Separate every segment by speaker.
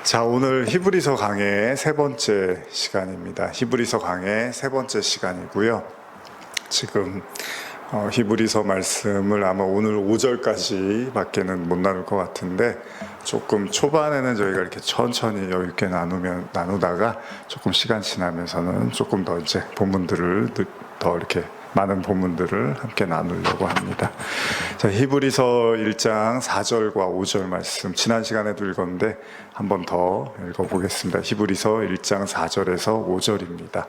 Speaker 1: 자, 오늘 히브리서 강의 세 번째 시간입니다. 히브리서 강의 세 번째 시간이고요. 지금 히브리서 말씀을 아마 오늘 5절까지 밖에는 못 나눌 것 같은데, 조금 초반에는 저희가 이렇게 천천히 여유 있게 나누다가 조금 시간 지나면서는 조금 더 이제 본문들을 더 이렇게 많은 본문들을 함께 나누려고 합니다. 자, 히브리서 1장 4절과 5절 말씀, 지난 시간에도 읽었는데 한 번 더 읽어보겠습니다. 히브리서 1장 4절에서 5절입니다.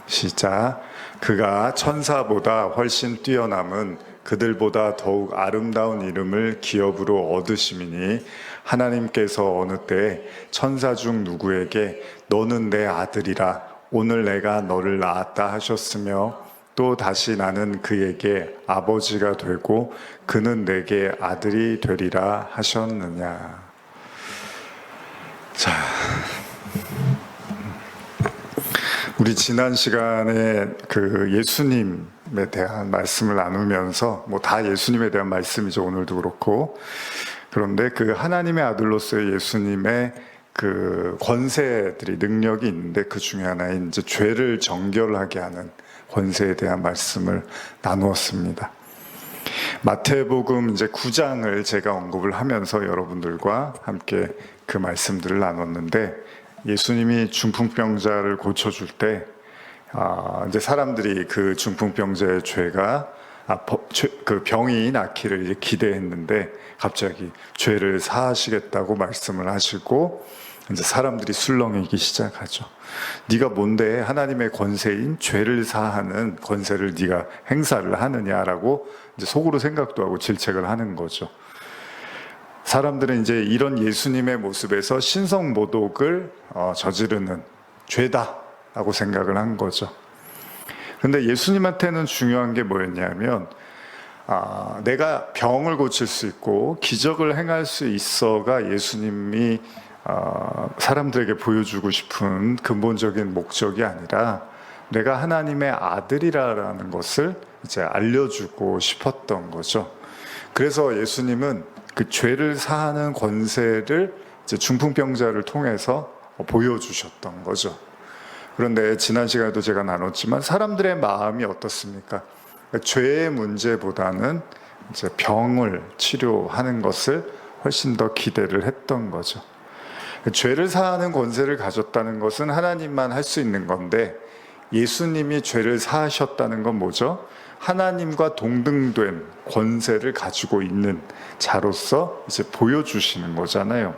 Speaker 1: 시작. 그가 천사보다 훨씬 뛰어남은 그들보다 더욱 아름다운 이름을 기업으로 얻으심이니, 하나님께서 어느 때 천사 중 누구에게 너는 내 아들이라, 오늘 내가 너를 낳았다 하셨으며, 또 다시 나는 그에게 아버지가 되고 그는 내게 아들이 되리라 하셨느냐. 자, 우리 지난 시간에 그 예수님에 대한 말씀을 나누면서 다 예수님에 대한 말씀이죠. 오늘도 그렇고. 그런데 그 하나님의 아들로서의 예수님의 그 권세들이, 능력이 있는데 그 중에 하나인 이제 죄를 정결하게 하는 권세에 대한 말씀을 나누었습니다. 마태복음 이제 9장을 제가 언급을 하면서 여러분들과 함께 그 말씀들을 나눴는데, 예수님이 중풍병자를 고쳐줄 때 이제 사람들이 그 중풍병자의 그 병이 낫기를 이제 기대했는데, 갑자기 죄를 사하시겠다고 말씀을 하시고 이제 사람들이 술렁이기 시작하죠. 네가 뭔데 하나님의 권세인 죄를 사하는 권세를 네가 행사를 하느냐라고 이제 속으로 생각도 하고 질책을 하는 거죠. 사람들은 이제 이런 예수님의 모습에서 신성모독을 저지르는 죄다라고 생각을 한 거죠. 그런데 예수님한테는 중요한 게 뭐였냐면, 내가 병을 고칠 수 있고 기적을 행할 수 있어가 예수님이 사람들에게 보여주고 싶은 근본적인 목적이 아니라, 내가 하나님의 아들이라는 것을 이제 알려주고 싶었던 거죠. 그래서 예수님은 그 죄를 사하는 권세를 이제 중풍병자를 통해서 보여주셨던 거죠. 그런데 지난 시간에도 제가 나눴지만 사람들의 마음이 어떻습니까? 죄의 문제보다는 이제 병을 치료하는 것을 훨씬 더 기대를 했던 거죠. 죄를 사하는 권세를 가졌다는 것은 하나님만 할 수 있는 건데, 예수님이 죄를 사하셨다는 건 뭐죠? 하나님과 동등된 권세를 가지고 있는 자로서 이제 보여주시는 거잖아요.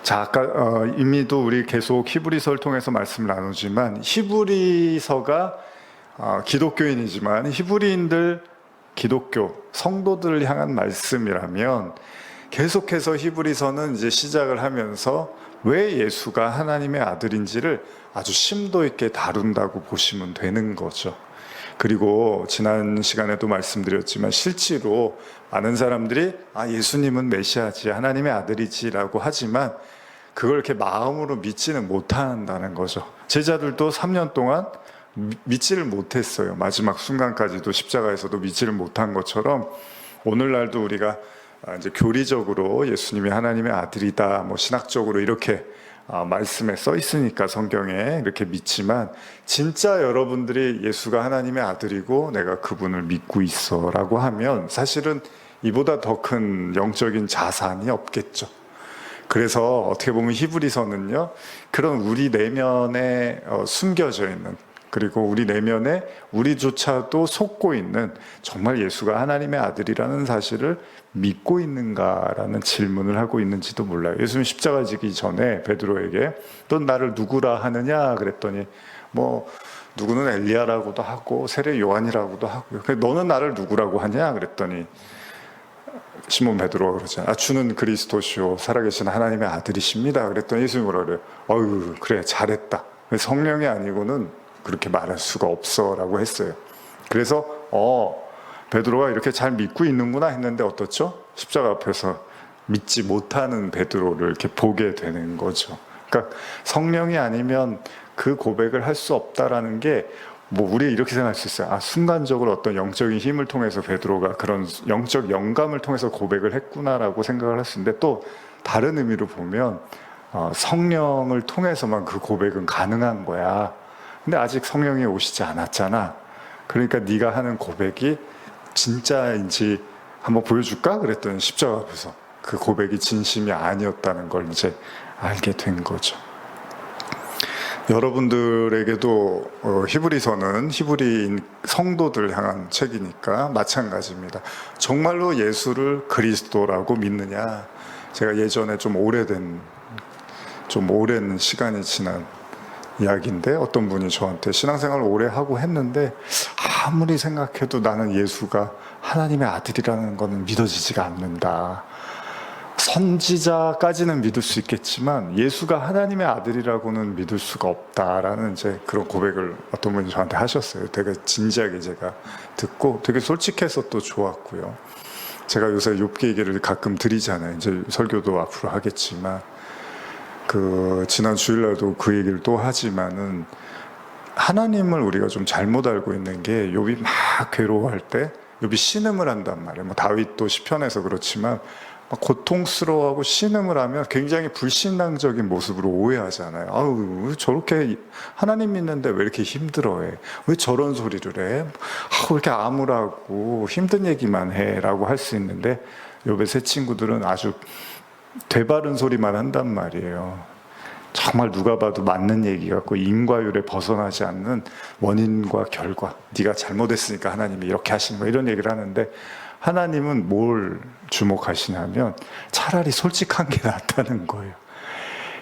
Speaker 1: 자, 아까 이미도 우리 계속 히브리서를 통해서 말씀을 나누지만, 히브리서가 기독교인이지만 히브리인들, 기독교 성도들을 향한 말씀이라면, 계속해서 히브리서는 이제 시작을 하면서 왜 예수가 하나님의 아들인지를 아주 심도 있게 다룬다고 보시면 되는 거죠. 그리고 지난 시간에도 말씀드렸지만, 실제로 많은 사람들이 예수님은 메시아지, 하나님의 아들이지라고 하지만 그걸 이렇게 마음으로 믿지는 못한다는 거죠. 제자들도 3년 동안 믿지를 못했어요. 마지막 순간까지도 십자가에서도 믿지를 못한 것처럼, 오늘날도 우리가 이제 교리적으로 예수님이 하나님의 아들이다, 신학적으로 이렇게 말씀에 써 있으니까 성경에 이렇게 믿지만, 진짜 여러분들이 예수가 하나님의 아들이고 내가 그분을 믿고 있어 라고 하면 사실은 이보다 더 큰 영적인 자산이 없겠죠. 그래서 어떻게 보면 히브리서는요, 그런 우리 내면에 숨겨져 있는, 그리고 우리 내면에 우리조차도 속고 있는, 정말 예수가 하나님의 아들이라는 사실을 믿고 있는가라는 질문을 하고 있는지도 몰라요. 예수님 십자가 지기 전에 베드로에게 넌 나를 누구라 하느냐 그랬더니, 누구는 엘리야라고도 하고 세례 요한이라고도 하고요. 너는 나를 누구라고 하냐 그랬더니 시몬 베드로가 그러잖아요. 주는 그리스도시요 살아계신 하나님의 아들이십니다. 그랬더니 예수님이 뭐라 그래요? 어휴, 그래 잘했다. 성령이 아니고는 그렇게 말할 수가 없어 라고 했어요. 그래서 베드로가 이렇게 잘 믿고 있는구나 했는데 어떻죠? 십자가 앞에서 믿지 못하는 베드로를 이렇게 보게 되는 거죠. 그러니까 성령이 아니면 그 고백을 할 수 없다라는 게, 우리 이렇게 생각할 수 있어요. 순간적으로 어떤 영적인 힘을 통해서 베드로가 그런 영적 영감을 통해서 고백을 했구나라고 생각을 할 수 있는데, 또 다른 의미로 보면 성령을 통해서만 그 고백은 가능한 거야. 근데 아직 성령이 오시지 않았잖아. 그러니까 네가 하는 고백이 진짜인지 한번 보여줄까? 그랬더니 십자가 앞에서 그 고백이 진심이 아니었다는 걸 이제 알게 된 거죠. 여러분들에게도 히브리서는 히브리인 성도들 향한 책이니까 마찬가지입니다. 정말로 예수를 그리스도라고 믿느냐? 제가 예전에 좀 오랜 시간이 지난 이야기인데 어떤 분이 저한테 신앙생활을 오래 하고 했는데 아무리 생각해도 나는 예수가 하나님의 아들이라는 것은 믿어지지가 않는다. 선지자까지는 믿을 수 있겠지만 예수가 하나님의 아들이라고는 믿을 수가 없다라는 이제 그런 고백을 어떤 분이 저한테 하셨어요. 되게 진지하게 제가 듣고 되게 솔직해서 또 좋았고요. 제가 요새 욥기 얘기를 가끔 드리잖아요. 이제 설교도 앞으로 하겠지만 지난 주일날도 그 얘기를 또 하지만은 하나님을 우리가 좀 잘못 알고 있는 게 욥이 막 괴로워할 때 욥이 신음을 한단 말이에요. 뭐 다윗도 시편에서 그렇지만 막 고통스러워하고 신음을 하면 굉장히 불신앙적인 모습으로 오해하잖아요. 아우, 저렇게 하나님 믿는데 왜 이렇게 힘들어해? 왜 저런 소리를 해? 왜 이렇게 암울하고 힘든 얘기만 해? 라고 할 수 있는데 욥의 세 친구들은 아주 되바른 소리만 한단 말이에요. 정말 누가 봐도 맞는 얘기 같고 인과율에 벗어나지 않는 원인과 결과, 네가 잘못했으니까 하나님이 이렇게 하시는 거 이런 얘기를 하는데 하나님은 뭘 주목하시냐면 차라리 솔직한 게 낫다는 거예요.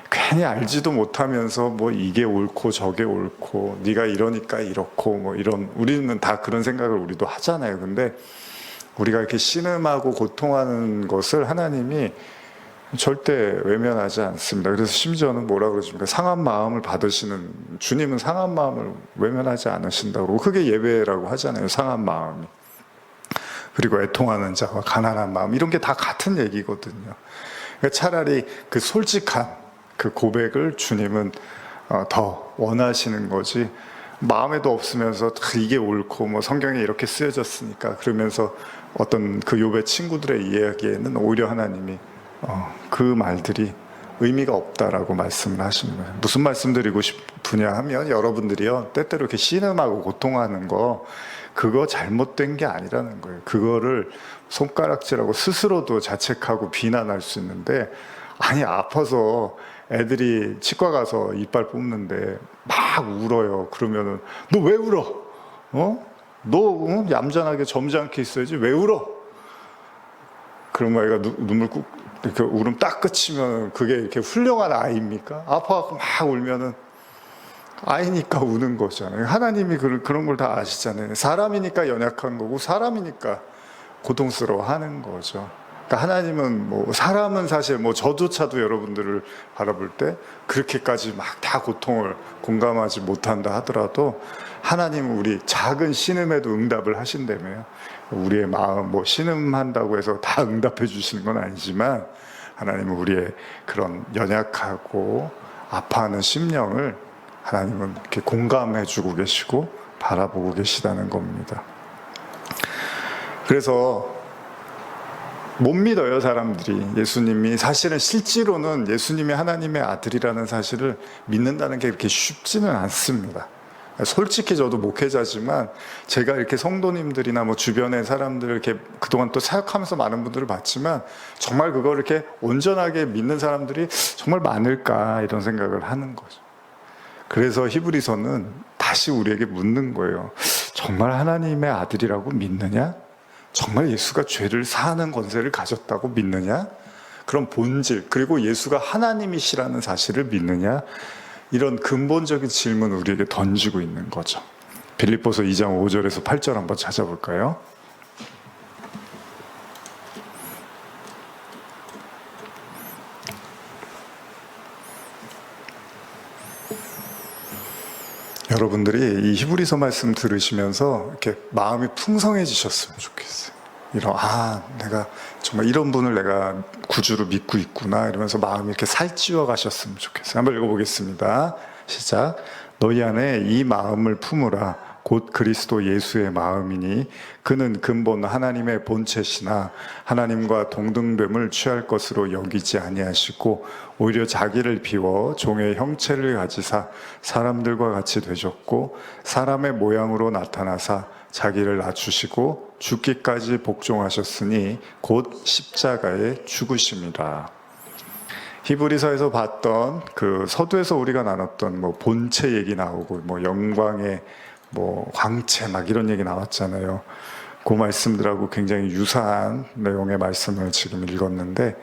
Speaker 1: 괜히 알지도 못하면서 뭐 이게 옳고 저게 옳고 네가 이러니까 이렇고 뭐 이런, 우리는 다 그런 생각을 우리도 하잖아요. 근데 우리가 이렇게 신음하고 고통하는 것을 하나님이 절대 외면하지 않습니다. 그래서 심지어는 뭐라 그러십니까? 상한 마음을 받으시는 주님은 상한 마음을 외면하지 않으신다고 크게 예배라고 하잖아요. 상한 마음이. 그리고 애통하는 자와 가난한 마음, 이런 게 다 같은 얘기거든요. 그러니까 차라리 그 솔직한 그 고백을 주님은 더 원하시는 거지, 마음에도 없으면서 이게 옳고 뭐 성경에 이렇게 쓰여졌으니까 그러면서 어떤 그 욥의 친구들의 이야기에는 오히려 하나님이 그 말들이 의미가 없다라고 말씀을 하시는 거예요. 무슨 말씀 드리고 싶으냐 하면 여러분들이요, 때때로 이렇게 신음하고 고통하는 거 그거 잘못된 게 아니라는 거예요. 그거를 손가락질하고 스스로도 자책하고 비난할 수 있는데, 아니 아파서 애들이 치과 가서 이빨 뽑는데 막 울어요. 그러면은 너 왜 울어? 너 얌전하게 점잖게 있어야지 왜 울어? 그러면 애가 눈물 꾹 이렇게 울음 딱 그치면 그게 이렇게 훌륭한 아이입니까? 아파갖고 막 울면은 아이니까 우는 거잖아요. 하나님이 그런 걸 다 아시잖아요. 사람이니까 연약한 거고 사람이니까 고통스러워하는 거죠. 그러니까 하나님은 뭐 사람은 사실 뭐 저조차도 여러분들을 바라볼 때 그렇게까지 막 다 고통을 공감하지 못한다 하더라도 하나님은 우리 작은 신음에도 응답을 하신다며요. 우리의 마음 뭐 신음한다고 해서 다 응답해 주시는 건 아니지만 하나님은 우리의 그런 연약하고 아파하는 심령을 하나님은 이렇게 공감해 주고 계시고 바라보고 계시다는 겁니다. 그래서 못 믿어요, 사람들이. 예수님이 사실은 실제로는 예수님이 하나님의 아들이라는 사실을 믿는다는 게 그렇게 쉽지는 않습니다. 솔직히 저도 목회자지만 제가 이렇게 성도님들이나 뭐 주변의 사람들을 이렇게 그동안 또 사역하면서 많은 분들을 봤지만 정말 그걸 이렇게 온전하게 믿는 사람들이 정말 많을까 이런 생각을 하는 거죠. 그래서 히브리서는 다시 우리에게 묻는 거예요. 정말 하나님의 아들이라고 믿느냐? 정말 예수가 죄를 사하는 권세를 가졌다고 믿느냐? 그런 본질, 그리고 예수가 하나님이시라는 사실을 믿느냐? 이런 근본적인 질문을 우리에게 던지고 있는 거죠. 빌립보서 2장 5절에서 8절 한번 찾아볼까요? 여러분들이 이 히브리서 말씀 들으시면서 이렇게 마음이 풍성해지셨으면 좋겠어요. 내가 정말 이런 분을 내가 구주로 믿고 있구나 이러면서 마음이 이렇게 살찌워 가셨으면 좋겠어요. 한번 읽어보겠습니다. 시작. 너희 안에 이 마음을 품으라. 곧 그리스도 예수의 마음이니 그는 근본 하나님의 본체시나 하나님과 동등됨을 취할 것으로 여기지 아니하시고 오히려 자기를 비워 종의 형체를 가지사 사람들과 같이 되셨고 사람의 모양으로 나타나사 자기를 낮추시고 죽기까지 복종하셨으니 곧 십자가에 죽으심이라. 히브리서에서 봤던 그 서두에서 우리가 나눴던 뭐 본체 얘기 나오고 뭐 영광의 뭐 광채 막 이런 얘기 나왔잖아요. 그 말씀들하고 굉장히 유사한 내용의 말씀을 지금 읽었는데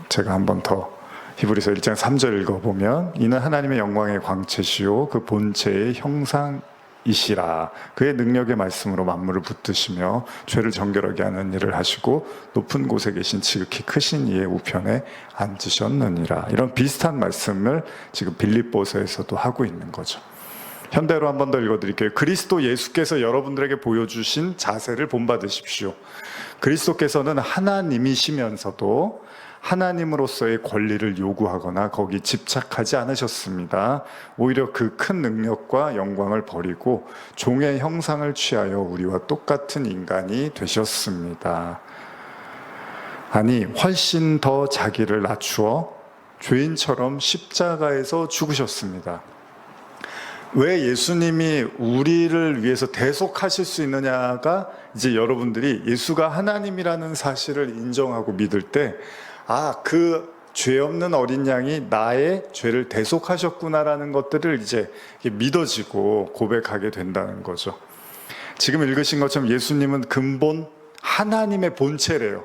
Speaker 1: 제가 한 번 더 히브리서 1장 3절 읽어보면 이는 하나님의 영광의 광채시요 그 본체의 형상이시라. 그의 능력의 말씀으로 만물을 붙드시며 죄를 정결하게 하는 일을 하시고 높은 곳에 계신 지극히 크신 이의 우편에 앉으셨느니라. 이런 비슷한 말씀을 지금 빌립보서에서도 하고 있는 거죠. 현대로 한 번 더 읽어드릴게요. 그리스도 예수께서 여러분들에게 보여주신 자세를 본받으십시오. 그리스도께서는 하나님이시면서도 하나님으로서의 권리를 요구하거나 거기 집착하지 않으셨습니다. 오히려 그 큰 능력과 영광을 버리고 종의 형상을 취하여 우리와 똑같은 인간이 되셨습니다. 아니, 훨씬 더 자기를 낮추어 죄인처럼 십자가에서 죽으셨습니다. 왜 예수님이 우리를 위해서 대속하실 수 있느냐가 이제 여러분들이 예수가 하나님이라는 사실을 인정하고 믿을 때, 그 죄 없는 어린 양이 나의 죄를 대속하셨구나라는 것들을 이제 믿어지고 고백하게 된다는 거죠. 지금 읽으신 것처럼 예수님은 근본 하나님의 본체래요.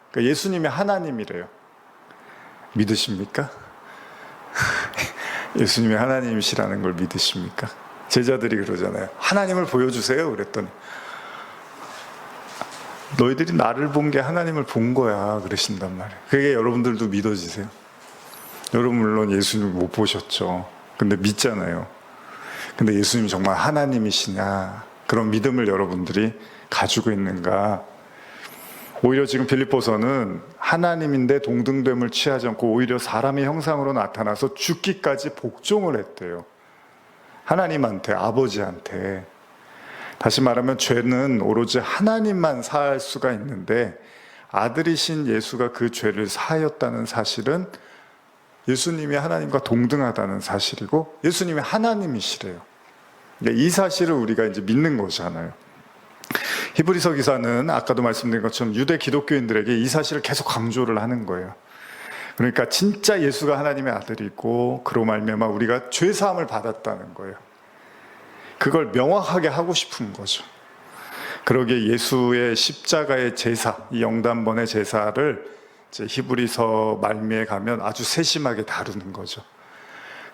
Speaker 1: 그러니까 예수님이 하나님이래요. 믿으십니까? 예수님이 하나님이시라는 걸 믿으십니까? 제자들이 그러잖아요. 하나님을 보여주세요. 그랬더니 너희들이 나를 본 게 하나님을 본 거야 그러신단 말이에요. 그게 여러분들도 믿어지세요? 여러분 물론 예수님 못 보셨죠. 근데 믿잖아요. 근데 예수님 정말 하나님이시냐, 그런 믿음을 여러분들이 가지고 있는가? 오히려 지금 빌립보서는 하나님인데 동등됨을 취하지 않고 오히려 사람의 형상으로 나타나서 죽기까지 복종을 했대요. 하나님한테, 아버지한테. 다시 말하면 죄는 오로지 하나님만 사할 수가 있는데 아들이신 예수가 그 죄를 사하였다는 사실은 예수님이 하나님과 동등하다는 사실이고 예수님이 하나님이시래요. 이 사실을 우리가 이제 믿는 거잖아요. 히브리서 기사는 아까도 말씀드린 것처럼 유대 기독교인들에게 이 사실을 계속 강조를 하는 거예요. 그러니까 진짜 예수가 하나님의 아들이고 그로 말미암아 우리가 죄 사함을 받았다는 거예요. 그걸 명확하게 하고 싶은 거죠. 그러기에 예수의 십자가의 제사, 이 영단번의 제사를 이제 히브리서 말미에 가면 아주 세심하게 다루는 거죠.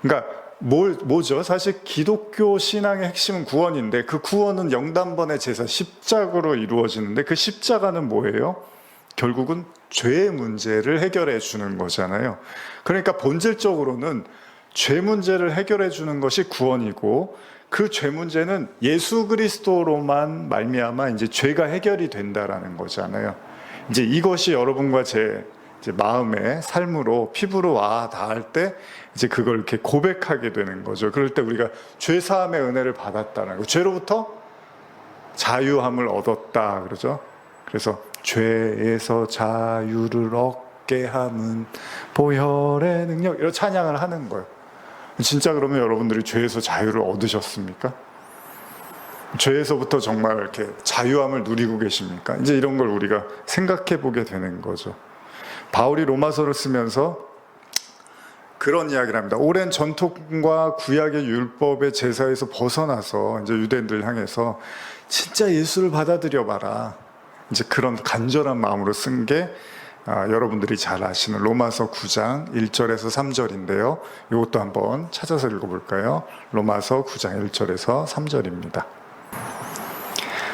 Speaker 1: 그러니까 뭐죠? 사실 기독교 신앙의 핵심은 구원인데 그 구원은 영단번의 제사, 십자가로 이루어지는데 그 십자가는 뭐예요? 결국은 죄의 문제를 해결해 주는 거잖아요. 그러니까 본질적으로는 죄 문제를 해결해 주는 것이 구원이고 그 죄 문제는 예수 그리스도로만 말미암아 이제 죄가 해결이 된다라는 거잖아요. 이제 이것이 여러분과 제 이제 마음의 삶으로 피부로 와 닿을 때 이제 그걸 이렇게 고백하게 되는 거죠. 그럴 때 우리가 죄 사함의 은혜를 받았다는 거, 죄로부터 자유함을 얻었다 그러죠. 그래서 죄에서 자유를 얻게 함은 보혈의 능력, 이런 찬양을 하는 거예요. 진짜 그러면 여러분들이 죄에서 자유를 얻으셨습니까? 죄에서부터 정말 이렇게 자유함을 누리고 계십니까? 이제 이런 걸 우리가 생각해 보게 되는 거죠. 바울이 로마서를 쓰면서 그런 이야기를 합니다. 오랜 전통과 구약의 율법의 제사에서 벗어나서 이제 유대인들 향해서 진짜 예수를 받아들여 봐라. 이제 그런 간절한 마음으로 쓴 게 여러분들이 잘 아시는 로마서 9장 1절에서 3절인데요. 이것도 한번 찾아서 읽어볼까요? 로마서 9장 1절에서 3절입니다.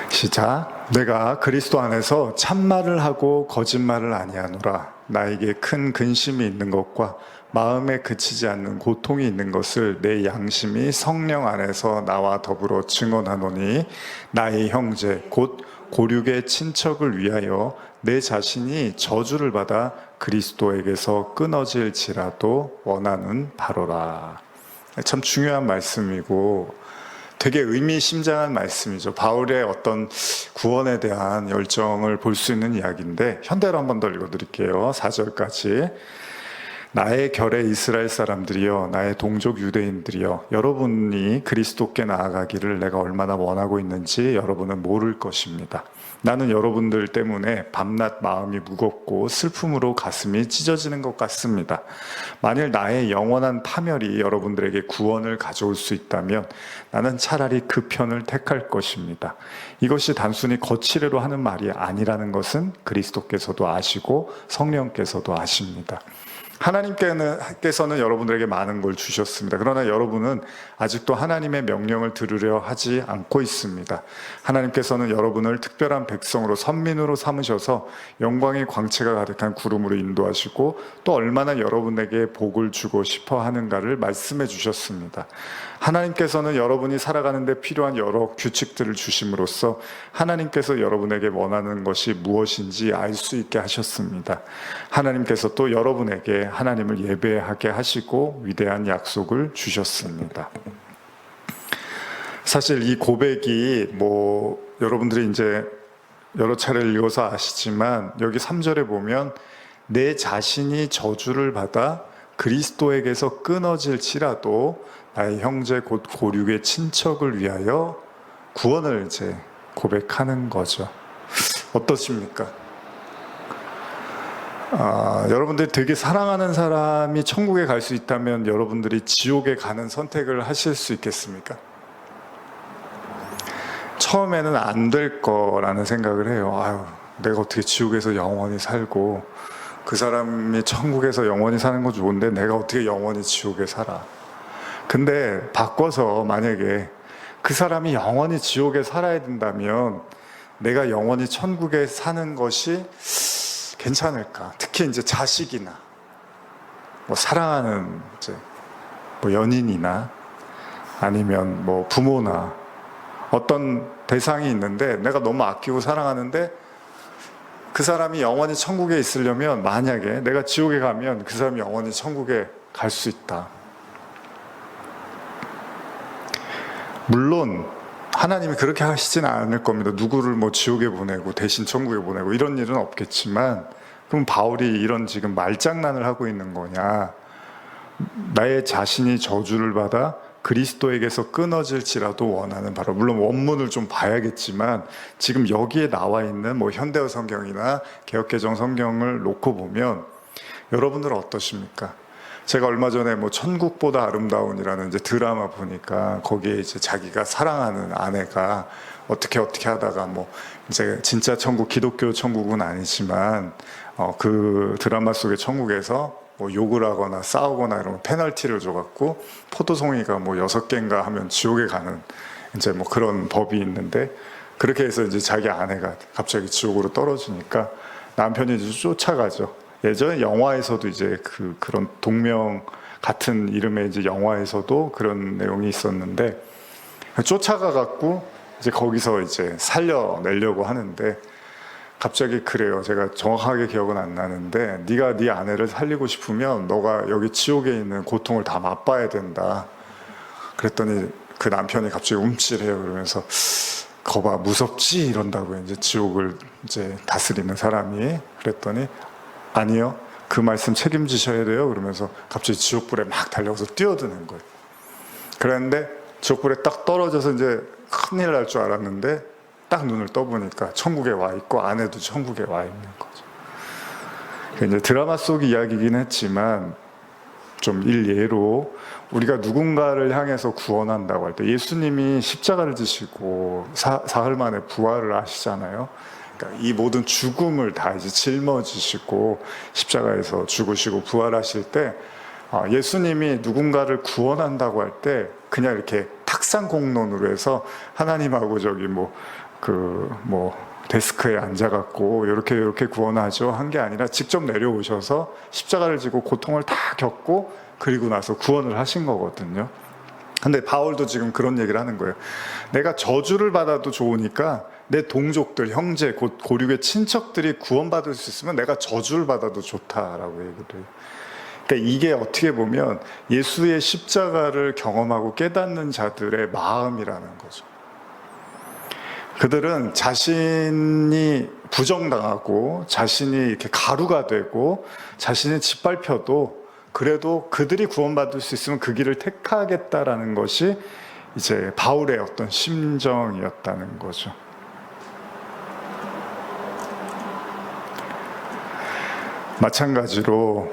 Speaker 1: 시작. 내가 그리스도 안에서 참말을 하고 거짓말을 아니하노라. 나에게 큰 근심이 있는 것과 마음에 그치지 않는 고통이 있는 것을 내 양심이 성령 안에서 나와 더불어 증언하노니 나의 형제 곧 고륙의 친척을 위하여 내 자신이 저주를 받아 그리스도에게서 끊어질지라도 원하는 바로라. 참 중요한 말씀이고 되게 의미심장한 말씀이죠. 바울의 어떤 구원에 대한 열정을 볼 수 있는 이야기인데 현대로 한 번 더 읽어드릴게요. 4절까지. 나의 결의 이스라엘 사람들이여, 나의 동족 유대인들이여, 여러분이 그리스도께 나아가기를 내가 얼마나 원하고 있는지 여러분은 모를 것입니다. 나는 여러분들 때문에 밤낮 마음이 무겁고 슬픔으로 가슴이 찢어지는 것 같습니다. 만일 나의 영원한 파멸이 여러분들에게 구원을 가져올 수 있다면 나는 차라리 그 편을 택할 것입니다. 이것이 단순히 거칠애로 하는 말이 아니라는 것은 그리스도께서도 아시고 성령께서도 아십니다. 하나님께서는 여러분들에게 많은 걸 주셨습니다. 그러나 여러분은 아직도 하나님의 명령을 들으려 하지 않고 있습니다. 하나님께서는 여러분을 특별한 백성으로 선민으로 삼으셔서 영광의 광채가 가득한 구름으로 인도하시고 또 얼마나 여러분에게 복을 주고 싶어 하는가를 말씀해 주셨습니다. 하나님께서는 여러분이 살아가는 데 필요한 여러 규칙들을 주심으로써 하나님께서 여러분에게 원하는 것이 무엇인지 알 수 있게 하셨습니다. 하나님께서 또 여러분에게 하나님을 예배하게 하시고 위대한 약속을 주셨습니다. 사실 이 고백이 여러분들이 이제 여러 차례 읽어서 아시지만 여기 3절에 보면 내 자신이 저주를 받아 그리스도에게서 끊어질지라도 나의 형제 곧 고륙의 친척을 위하여 구원을 이제 고백하는 거죠. 어떠십니까? 여러분들이 되게 사랑하는 사람이 천국에 갈 수 있다면 여러분들이 지옥에 가는 선택을 하실 수 있겠습니까? 처음에는 안 될 거라는 생각을 해요. 내가 어떻게 지옥에서 영원히 살고 그 사람이 천국에서 영원히 사는 거 좋은데 내가 어떻게 영원히 지옥에 살아. 근데 바꿔서 만약에 그 사람이 영원히 지옥에 살아야 된다면 내가 영원히 천국에 사는 것이 괜찮을까? 특히 이제 자식이나 사랑하는 이제 연인이나 아니면 부모나 어떤 대상이 있는데 내가 너무 아끼고 사랑하는데 그 사람이 영원히 천국에 있으려면 만약에 내가 지옥에 가면 그 사람이 영원히 천국에 갈 수 있다. 물론 하나님이 그렇게 하시진 않을 겁니다. 누구를 지옥에 보내고 대신 천국에 보내고 이런 일은 없겠지만 그럼 바울이 이런 지금 말장난을 하고 있는 거냐? 나의 자신이 저주를 받아 그리스도에게서 끊어질지라도 원하는 바로, 물론 원문을 좀 봐야겠지만 지금 여기에 나와 있는 현대어 성경이나 개역개정 성경을 놓고 보면 여러분들은 어떠십니까? 제가 얼마 전에 천국보다 아름다운이라는 이제 드라마 보니까 거기에 이제 자기가 사랑하는 아내가 어떻게 하다가 이제 진짜 천국, 기독교 천국은 아니지만 그 드라마 속의 천국에서 욕을 하거나 싸우거나 이러면 페널티를 줘갖고 포도송이가 6개인가 하면 지옥에 가는 이제 그런 법이 있는데, 그렇게 해서 이제 자기 아내가 갑자기 지옥으로 떨어지니까 남편이 이제 쫓아가죠. 예전에 영화에서도 이제 그런 동명 같은 이름의 이제 영화에서도 그런 내용이 있었는데 쫓아가갖고 이제 거기서 이제 살려내려고 하는데 갑자기 그래요. 제가 정확하게 기억은 안 나는데 네가 네 아내를 살리고 싶으면 너가 여기 지옥에 있는 고통을 다 맛봐야 된다. 그랬더니 그 남편이 갑자기 움찔해요. 그러면서 거봐 무섭지 이런다고 이제 지옥을 이제 다스리는 사람이. 그랬더니 아니요, 그 말씀 책임지셔야 돼요. 그러면서 갑자기 지옥불에 막 달려가서 뛰어드는 거예요. 그랬는데 지옥불에 딱 떨어져서 이제 큰일 날 줄 알았는데 딱 눈을 떠보니까 천국에 와 있고 아내도 천국에 와 있는 거죠. 이제 드라마 속 이야기이긴 했지만 좀 일례로 우리가 누군가를 향해서 구원한다고 할 때 예수님이 십자가를 지시고 사흘 만에 부활을 하시잖아요. 그러니까 이 모든 죽음을 다 이제 짊어지시고 십자가에서 죽으시고 부활하실 때 예수님이 누군가를 구원한다고 할 때 그냥 이렇게 탁상공론으로 해서 하나님하고 저기 데스크에 앉아갖고 이렇게 구원하죠 한 게 아니라 직접 내려오셔서 십자가를 지고 고통을 다 겪고 그리고 나서 구원을 하신 거거든요. 근데 바울도 지금 그런 얘기를 하는 거예요. 내가 저주를 받아도 좋으니까 내 동족들, 형제, 곧 고륙의 친척들이 구원받을 수 있으면 내가 저주를 받아도 좋다라고 얘기를 해요. 그러니까 이게 어떻게 보면 예수의 십자가를 경험하고 깨닫는 자들의 마음이라는 거죠. 그들은 자신이 부정당하고 자신이 이렇게 가루가 되고 자신이 짓밟혀도 그래도 그들이 구원받을 수 있으면 그 길을 택하겠다라는 것이 이제 바울의 어떤 심정이었다는 거죠. 마찬가지로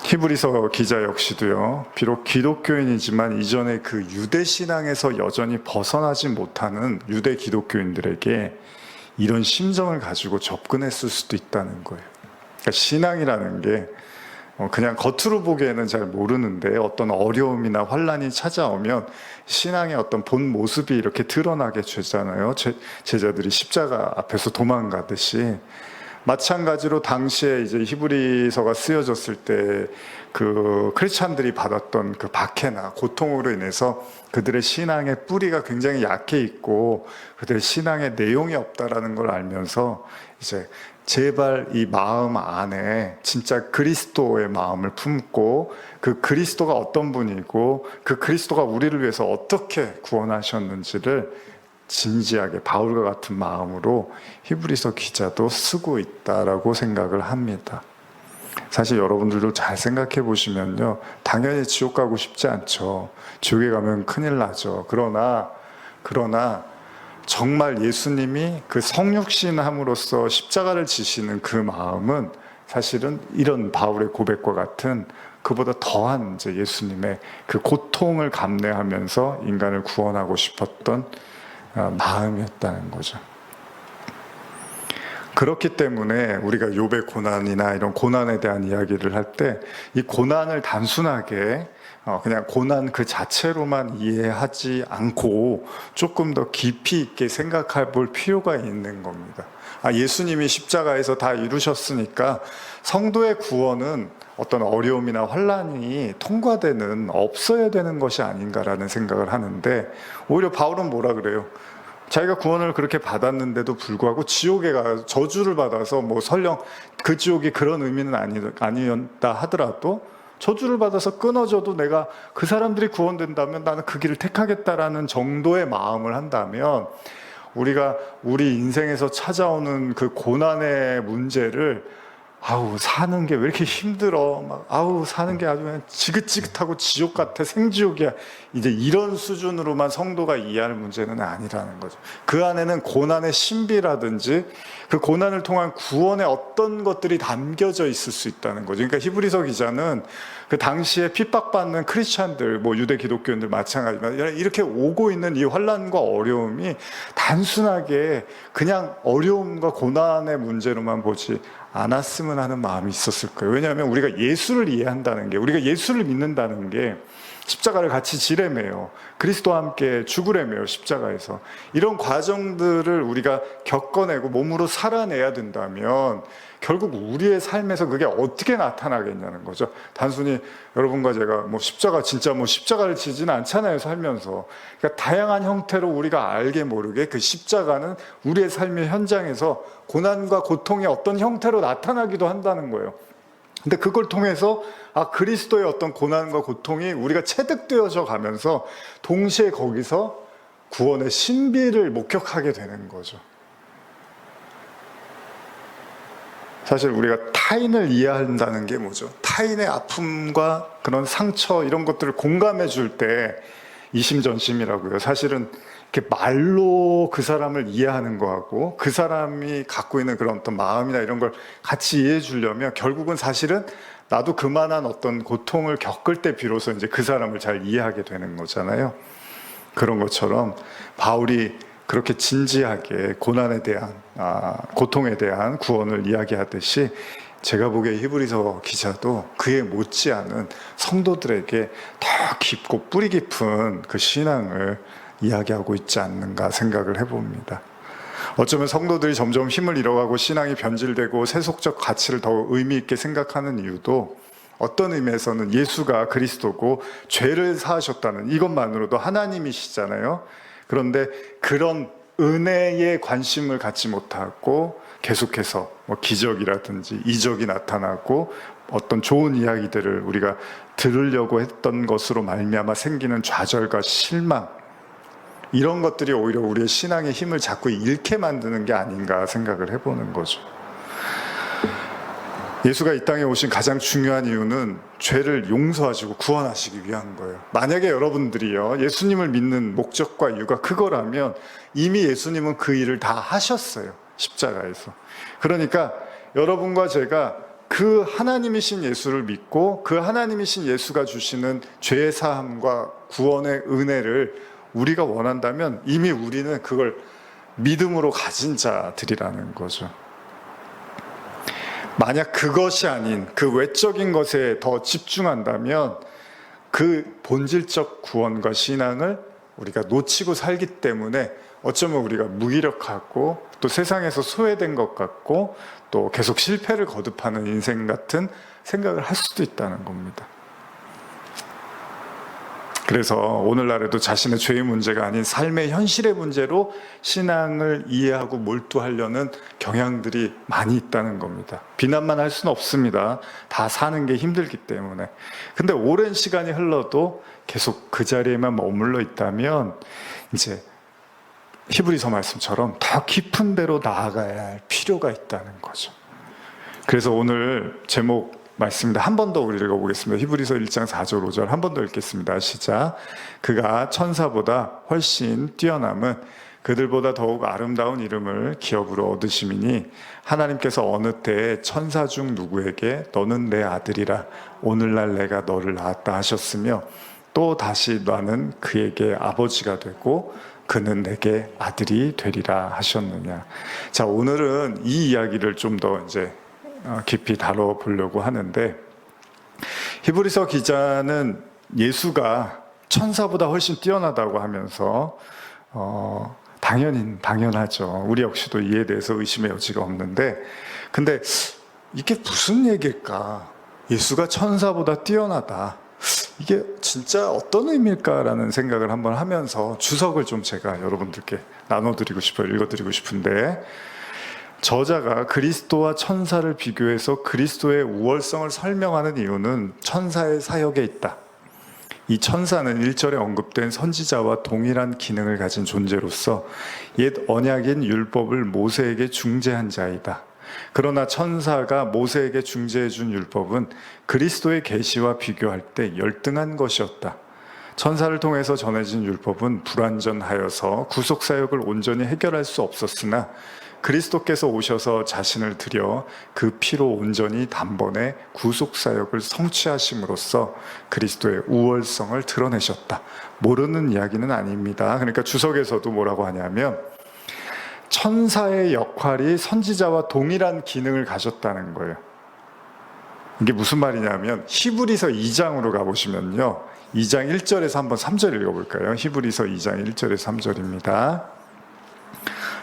Speaker 1: 히브리서 기자 역시도요, 비록 기독교인이지만 이전에 그 유대 신앙에서 여전히 벗어나지 못하는 유대 기독교인들에게 이런 심정을 가지고 접근했을 수도 있다는 거예요. 그러니까 신앙이라는 게 그냥 겉으로 보기에는 잘 모르는데 어떤 어려움이나 환란이 찾아오면 신앙의 어떤 본 모습이 이렇게 드러나게 되잖아요. 제자들이 십자가 앞에서 도망가듯이. 마찬가지로 당시에 이제 히브리서가 쓰여졌을 때 그 크리스찬들이 받았던 그 박해나 고통으로 인해서 그들의 신앙의 뿌리가 굉장히 약해 있고 그들의 신앙의 내용이 없다라는 걸 알면서 이제 제발 이 마음 안에 진짜 그리스도의 마음을 품고 그 그리스도가 어떤 분이고 그 그리스도가 우리를 위해서 어떻게 구원하셨는지를 진지하게 바울과 같은 마음으로 히브리서 기자도 쓰고 있다라고 생각을 합니다. 사실 여러분들도 잘 생각해 보시면요, 당연히 지옥 가고 싶지 않죠. 지옥에 가면 큰일 나죠. 그러나 정말 예수님이 그 성육신함으로써 십자가를 지시는 그 마음은 사실은 이런 바울의 고백과 같은 그보다 더한 이제 예수님의 그 고통을 감내하면서 인간을 구원하고 싶었던 마음이었다는 거죠. 그렇기 때문에 우리가 욥의 고난이나 이런 고난에 대한 이야기를 할 때 이 고난을 단순하게 그냥 고난 그 자체로만 이해하지 않고 조금 더 깊이 있게 생각해 볼 필요가 있는 겁니다. 예수님이 십자가에서 다 이루셨으니까 성도의 구원은 어떤 어려움이나 환란이 통과되는, 없어야 되는 것이 아닌가라는 생각을 하는데, 오히려 바울은 뭐라 그래요? 자기가 구원을 그렇게 받았는데도 불구하고 지옥에 가 저주를 받아서 뭐 설령 그 지옥이 그런 의미는 아니었다 하더라도 저주를 받아서 끊어져도 내가 그 사람들이 구원된다면 나는 그 길을 택하겠다라는 정도의 마음을 한다면, 우리가 우리 인생에서 찾아오는 그 고난의 문제를 사는 게 왜 이렇게 힘들어, 사는 게 아주 그냥 지긋지긋하고 지옥 같아, 생지옥이야, 이제 이런 수준으로만 성도가 이해할 문제는 아니라는 거죠. 그 안에는 고난의 신비라든지 그 고난을 통한 구원의 어떤 것들이 담겨져 있을 수 있다는 거죠. 그러니까 히브리서 기자는 그 당시에 핍박받는 크리스찬들, 뭐 유대 기독교인들 마찬가지지만 이렇게 오고 있는 이 환란과 어려움이 단순하게 그냥 어려움과 고난의 문제로만 보지 않았으면 하는 마음이 있었을 거예요. 왜냐하면 우리가 예수를 이해한다는 게, 우리가 예수를 믿는다는 게 십자가를 같이 지려매요. 그리스도와 함께 죽으려매요. 십자가에서. 이런 과정들을 우리가 겪어내고 몸으로 살아내야 된다면 결국 우리의 삶에서 그게 어떻게 나타나겠냐는 거죠. 단순히 여러분과 제가 십자가를 지지는 않잖아요, 살면서. 그러니까 다양한 형태로 우리가 알게 모르게 그 십자가는 우리의 삶의 현장에서 고난과 고통이 어떤 형태로 나타나기도 한다는 거예요. 근데 그걸 통해서 그리스도의 어떤 고난과 고통이 우리가 체득되어져 가면서 동시에 거기서 구원의 신비를 목격하게 되는 거죠. 사실 우리가 타인을 이해한다는 게 뭐죠? 타인의 아픔과 그런 상처 이런 것들을 공감해 줄 때 이심전심이라고요. 사실은 이렇게 말로 그 사람을 이해하는 거하고 그 사람이 갖고 있는 그런 어떤 마음이나 이런 걸 같이 이해해 주려면 결국은 사실은 나도 그만한 어떤 고통을 겪을 때 비로소 이제 그 사람을 잘 이해하게 되는 거잖아요. 그런 것처럼 바울이 그렇게 진지하게 고난에 대한, 고통에 대한 구원을 이야기하듯이 제가 보기에 히브리서 기자도 그에 못지않은 성도들에게 더 깊고 뿌리 깊은 그 신앙을 이야기하고 있지 않는가 생각을 해봅니다. 어쩌면 성도들이 점점 힘을 잃어가고 신앙이 변질되고 세속적 가치를 더 의미 있게 생각하는 이유도 어떤 의미에서는 예수가 그리스도고 죄를 사하셨다는 이것만으로도 하나님이시잖아요. 그런데 그런 은혜에 관심을 갖지 못하고 계속해서 기적이라든지 이적이 나타나고 어떤 좋은 이야기들을 우리가 들으려고 했던 것으로 말미암아 생기는 좌절과 실망, 이런 것들이 오히려 우리의 신앙의 힘을 자꾸 잃게 만드는 게 아닌가 생각을 해보는 거죠. 예수가 이 땅에 오신 가장 중요한 이유는 죄를 용서하시고 구원하시기 위한 거예요. 만약에 여러분들이요, 예수님을 믿는 목적과 이유가 그거라면 이미 예수님은 그 일을 다 하셨어요. 십자가에서. 그러니까 여러분과 제가 그 하나님이신 예수를 믿고 그 하나님이신 예수가 주시는 죄의 사함과 구원의 은혜를 우리가 원한다면 이미 우리는 그걸 믿음으로 가진 자들이라는 거죠. 만약 그것이 아닌 그 외적인 것에 더 집중한다면 그 본질적 구원과 신앙을 우리가 놓치고 살기 때문에 어쩌면 우리가 무기력하고 또 세상에서 소외된 것 같고 또 계속 실패를 거듭하는 인생 같은 생각을 할 수도 있다는 겁니다. 그래서 오늘날에도 자신의 죄의 문제가 아닌 삶의 현실의 문제로 신앙을 이해하고 몰두하려는 경향들이 많이 있다는 겁니다. 비난만 할 수는 없습니다. 다 사는 게 힘들기 때문에. 근데 오랜 시간이 흘러도 계속 그 자리에만 머물러 있다면 이제 히브리서 말씀처럼 더 깊은 데로 나아가야 할 필요가 있다는 거죠. 그래서 오늘 제목 말씀입니다. 한 번 더 우리 읽어보겠습니다. 히브리서 1장 4절 5절 한 번 더 읽겠습니다. 시작. 그가 천사보다 훨씬 뛰어남은 그들보다 더욱 아름다운 이름을 기업으로 얻으심이니 하나님께서 어느 때에 천사 중 누구에게 너는 내 아들이라 오늘날 내가 너를 낳았다 하셨으며 또 다시 나는 그에게 아버지가 되고 그는 내게 아들이 되리라 하셨느냐. 자, 오늘은 이 이야기를 좀 더 이제 깊이 다뤄보려고 하는데, 히브리서 기자는 예수가 천사보다 훨씬 뛰어나다고 하면서 당연하죠. 우리 역시도 이에 대해서 의심의 여지가 없는데, 근데 이게 무슨 얘기일까? 예수가 천사보다 뛰어나다. 이게 진짜 어떤 의미일까라는 생각을 한번 하면서 주석을 좀 제가 여러분들께 나눠드리고 싶어요. 읽어드리고 싶은데, 저자가 그리스도와 천사를 비교해서 그리스도의 우월성을 설명하는 이유는 천사의 사역에 있다. 이 천사는 1절에 언급된 선지자와 동일한 기능을 가진 존재로서 옛 언약인 율법을 모세에게 중재한 자이다. 그러나 천사가 모세에게 중재해 준 율법은 그리스도의 계시와 비교할 때 열등한 것이었다. 천사를 통해서 전해진 율법은 불완전하여서 구속사역을 온전히 해결할 수 없었으나 그리스도께서 오셔서 자신을 들여 그 피로 온전히 단번에 구속사역을 성취하심으로써 그리스도의 우월성을 드러내셨다. 모르는 이야기는 아닙니다. 그러니까 주석에서도 뭐라고 하냐면 천사의 역할이 선지자와 동일한 기능을 가졌다는 거예요. 이게 무슨 말이냐면 히브리서 2장으로 가보시면요, 2장 1절에서 한번 3절 읽어볼까요? 히브리서 2장 1절에서 3절입니다.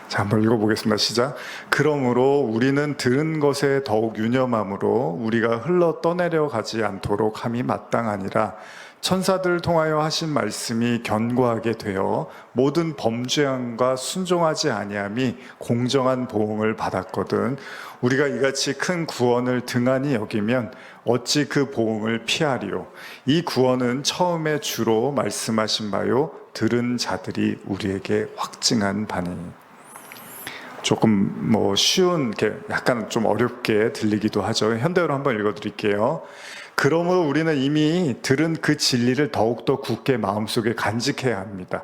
Speaker 1: 자, 한번 읽어보겠습니다. 시작. 그러므로 우리는 들은 것에 더욱 유념함으로 우리가 흘러 떠내려 가지 않도록 함이 마땅하니라. 천사들을 통하여 하신 말씀이 견고하게 되어 모든 범죄함과 순종하지 아니함이 공정한 보응을 받았거든. 우리가 이같이 큰 구원을 등한히 여기면 어찌 그 보응을 피하리요. 이 구원은 처음에 주로 말씀하신 바요 들은 자들이 우리에게 확증한 바니. 조금 쉬운, 약간 좀 어렵게 들리기도 하죠. 현대어로 한번 읽어드릴게요. 그러므로 우리는 이미 들은 그 진리를 더욱더 굳게 마음속에 간직해야 합니다.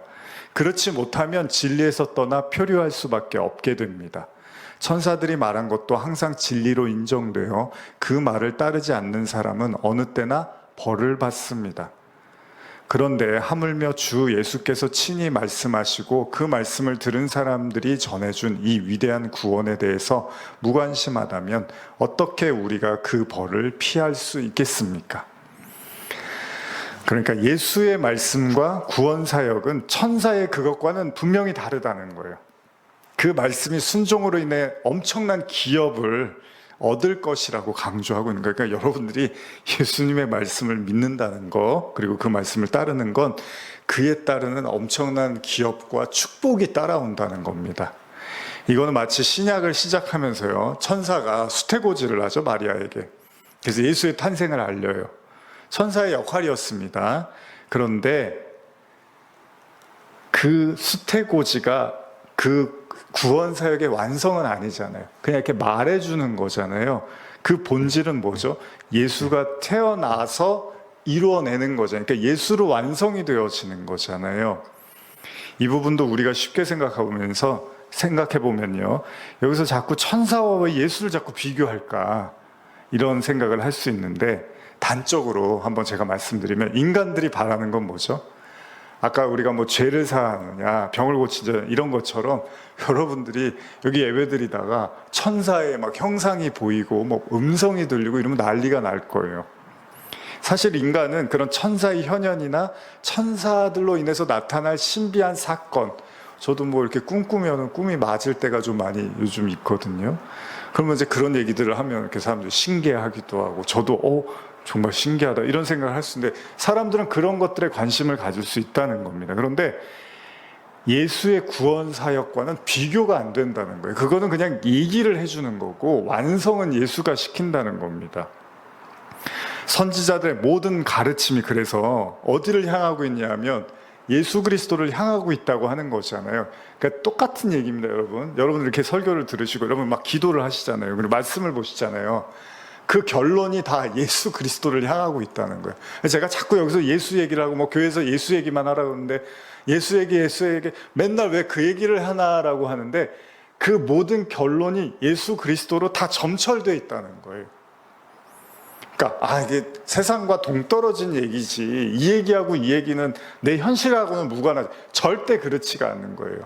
Speaker 1: 그렇지 못하면 진리에서 떠나 표류할 수밖에 없게 됩니다. 천사들이 말한 것도 항상 진리로 인정되어 그 말을 따르지 않는 사람은 어느 때나 벌을 받습니다. 그런데 하물며 주 예수께서 친히 말씀하시고 그 말씀을 들은 사람들이 전해준 이 위대한 구원에 대해서 무관심하다면 어떻게 우리가 그 벌을 피할 수 있겠습니까? 그러니까 예수의 말씀과 구원 사역은 천사의 그것과는 분명히 다르다는 거예요. 그 말씀이 순종으로 인해 엄청난 기업을 얻을 것이라고 강조하고 있는 거예요. 그러니까 여러분들이 예수님의 말씀을 믿는다는 거, 그리고 그 말씀을 따르는 건 그에 따르는 엄청난 기업과 축복이 따라온다는 겁니다. 이거는 마치 신약을 시작하면서요, 천사가 수태고지를 하죠, 마리아에게. 그래서 예수의 탄생을 알려요. 천사의 역할이었습니다. 그런데 그 수태고지가 그 구원 사역의 완성은 아니잖아요. 그냥 이렇게 말해주는 거잖아요. 그 본질은 뭐죠? 예수가 태어나서 이루어내는 거잖아요. 그러니까 예수로 완성이 되어지는 거잖아요. 이 부분도 우리가 쉽게 생각해보면요. 여기서 자꾸 천사와 왜 예수를 자꾸 비교할까? 이런 생각을 할 수 있는데, 단적으로 한번 제가 말씀드리면, 인간들이 바라는 건 뭐죠? 아까 우리가 뭐 죄를 사하느냐, 병을 고치자, 이런 것처럼 여러분들이 여기 예배드리다가 천사의 막 형상이 보이고, 뭐 음성이 들리고 이러면 난리가 날 거예요. 사실 인간은 그런 천사의 현현이나 천사들로 인해서 나타날 신비한 사건, 저도 뭐 이렇게 꿈꾸면 꿈이 맞을 때가 좀 많이 요즘 있거든요. 그러면 이제 그런 얘기들을 하면 이렇게 사람들이 신기해하기도 하고, 저도 정말 신기하다 이런 생각을 할 수 있는데, 사람들은 그런 것들에 관심을 가질 수 있다는 겁니다. 그런데 예수의 구원 사역과는 비교가 안 된다는 거예요. 그거는 그냥 얘기를 해주는 거고, 완성은 예수가 시킨다는 겁니다. 선지자들의 모든 가르침이 그래서 어디를 향하고 있냐면 예수 그리스도를 향하고 있다고 하는 거잖아요. 그러니까 똑같은 얘기입니다, 여러분. 여러분 이렇게 설교를 들으시고 여러분 막 기도를 하시잖아요. 그리고 말씀을 보시잖아요. 그 결론이 다 예수 그리스도를 향하고 있다는 거예요. 제가 자꾸 여기서 예수 얘기를 하고 뭐 교회에서 예수 얘기만 하라고 하는데, 예수 얘기 맨날 왜 그 얘기를 하나라고 하는데, 그 모든 결론이 예수 그리스도로 다 점철되어 있다는 거예요. 그러니까 이게 세상과 동떨어진 얘기지, 이 얘기하고 이 얘기는 내 현실하고는 무관하지, 절대 그렇지가 않는 거예요.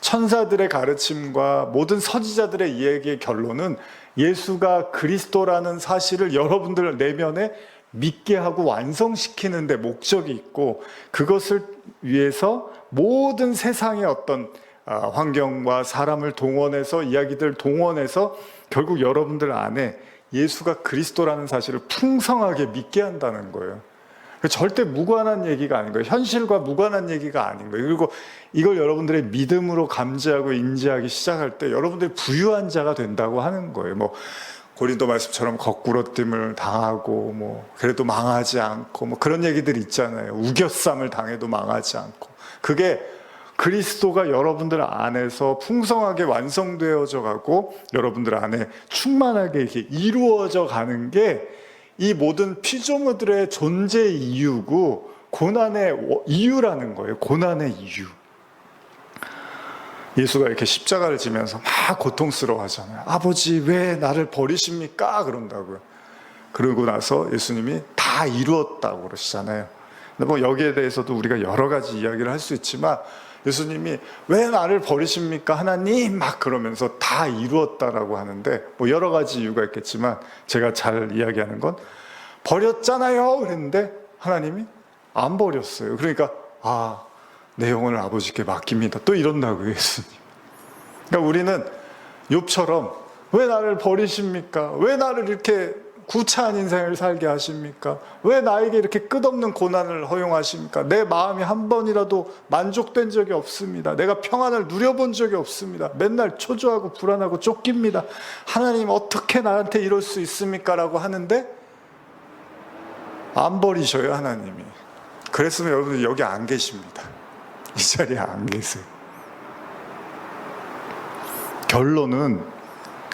Speaker 1: 천사들의 가르침과 모든 선지자들의 이야기의 결론은 예수가 그리스도라는 사실을 여러분들 내면에 믿게 하고 완성시키는 데 목적이 있고, 그것을 위해서 모든 세상의 어떤 환경과 사람을 동원해서, 이야기들 동원해서 결국 여러분들 안에 예수가 그리스도라는 사실을 풍성하게 믿게 한다는 거예요. 절대 무관한 얘기가 아닌 거예요. 현실과 무관한 얘기가 아닌 거예요. 그리고 이걸 여러분들의 믿음으로 감지하고 인지하기 시작할 때 여러분들이 부유한 자가 된다고 하는 거예요. 뭐 고린도 말씀처럼 거꾸로 뜸을 당하고 뭐 그래도 망하지 않고 뭐 그런 얘기들이 있잖아요. 우겨쌈을 당해도 망하지 않고. 그게 그리스도가 여러분들 안에서 풍성하게 완성되어져 가고 여러분들 안에 충만하게 이렇게 이루어져 가는 게 이 모든 피조물들의 존재 이유고 고난의 이유라는 거예요. 고난의 이유. 예수가 이렇게 십자가를 지면서 막 고통스러워 하잖아요. 아버지 왜 나를 버리십니까? 그런다고요. 그러고 나서 예수님이 다 이루었다고 그러시잖아요. 근데 뭐 여기에 대해서도 우리가 여러 가지 이야기를 할 수 있지만, 예수님이 왜 나를 버리십니까? 하나님 막 그러면서 다 이루었다라고 하는데, 뭐 여러 가지 이유가 있겠지만 제가 잘 이야기하는 건 버렸잖아요 그랬는데 하나님이 안 버렸어요. 그러니까 내 영혼을 아버지께 맡깁니다. 또 이런다고요, 예수님. 그러니까 우리는 욥처럼 왜 나를 버리십니까? 왜 나를 이렇게 구차한 인생을 살게 하십니까? 왜 나에게 이렇게 끝없는 고난을 허용하십니까? 내 마음이 한 번이라도 만족된 적이 없습니다. 내가 평안을 누려본 적이 없습니다. 맨날 초조하고 불안하고 쫓깁니다. 하나님 어떻게 나한테 이럴 수 있습니까? 라고 하는데 안 버리셔요, 하나님이. 그랬으면 여러분들 여기 안 계십니다. 이 자리에 안 계세요. 결론은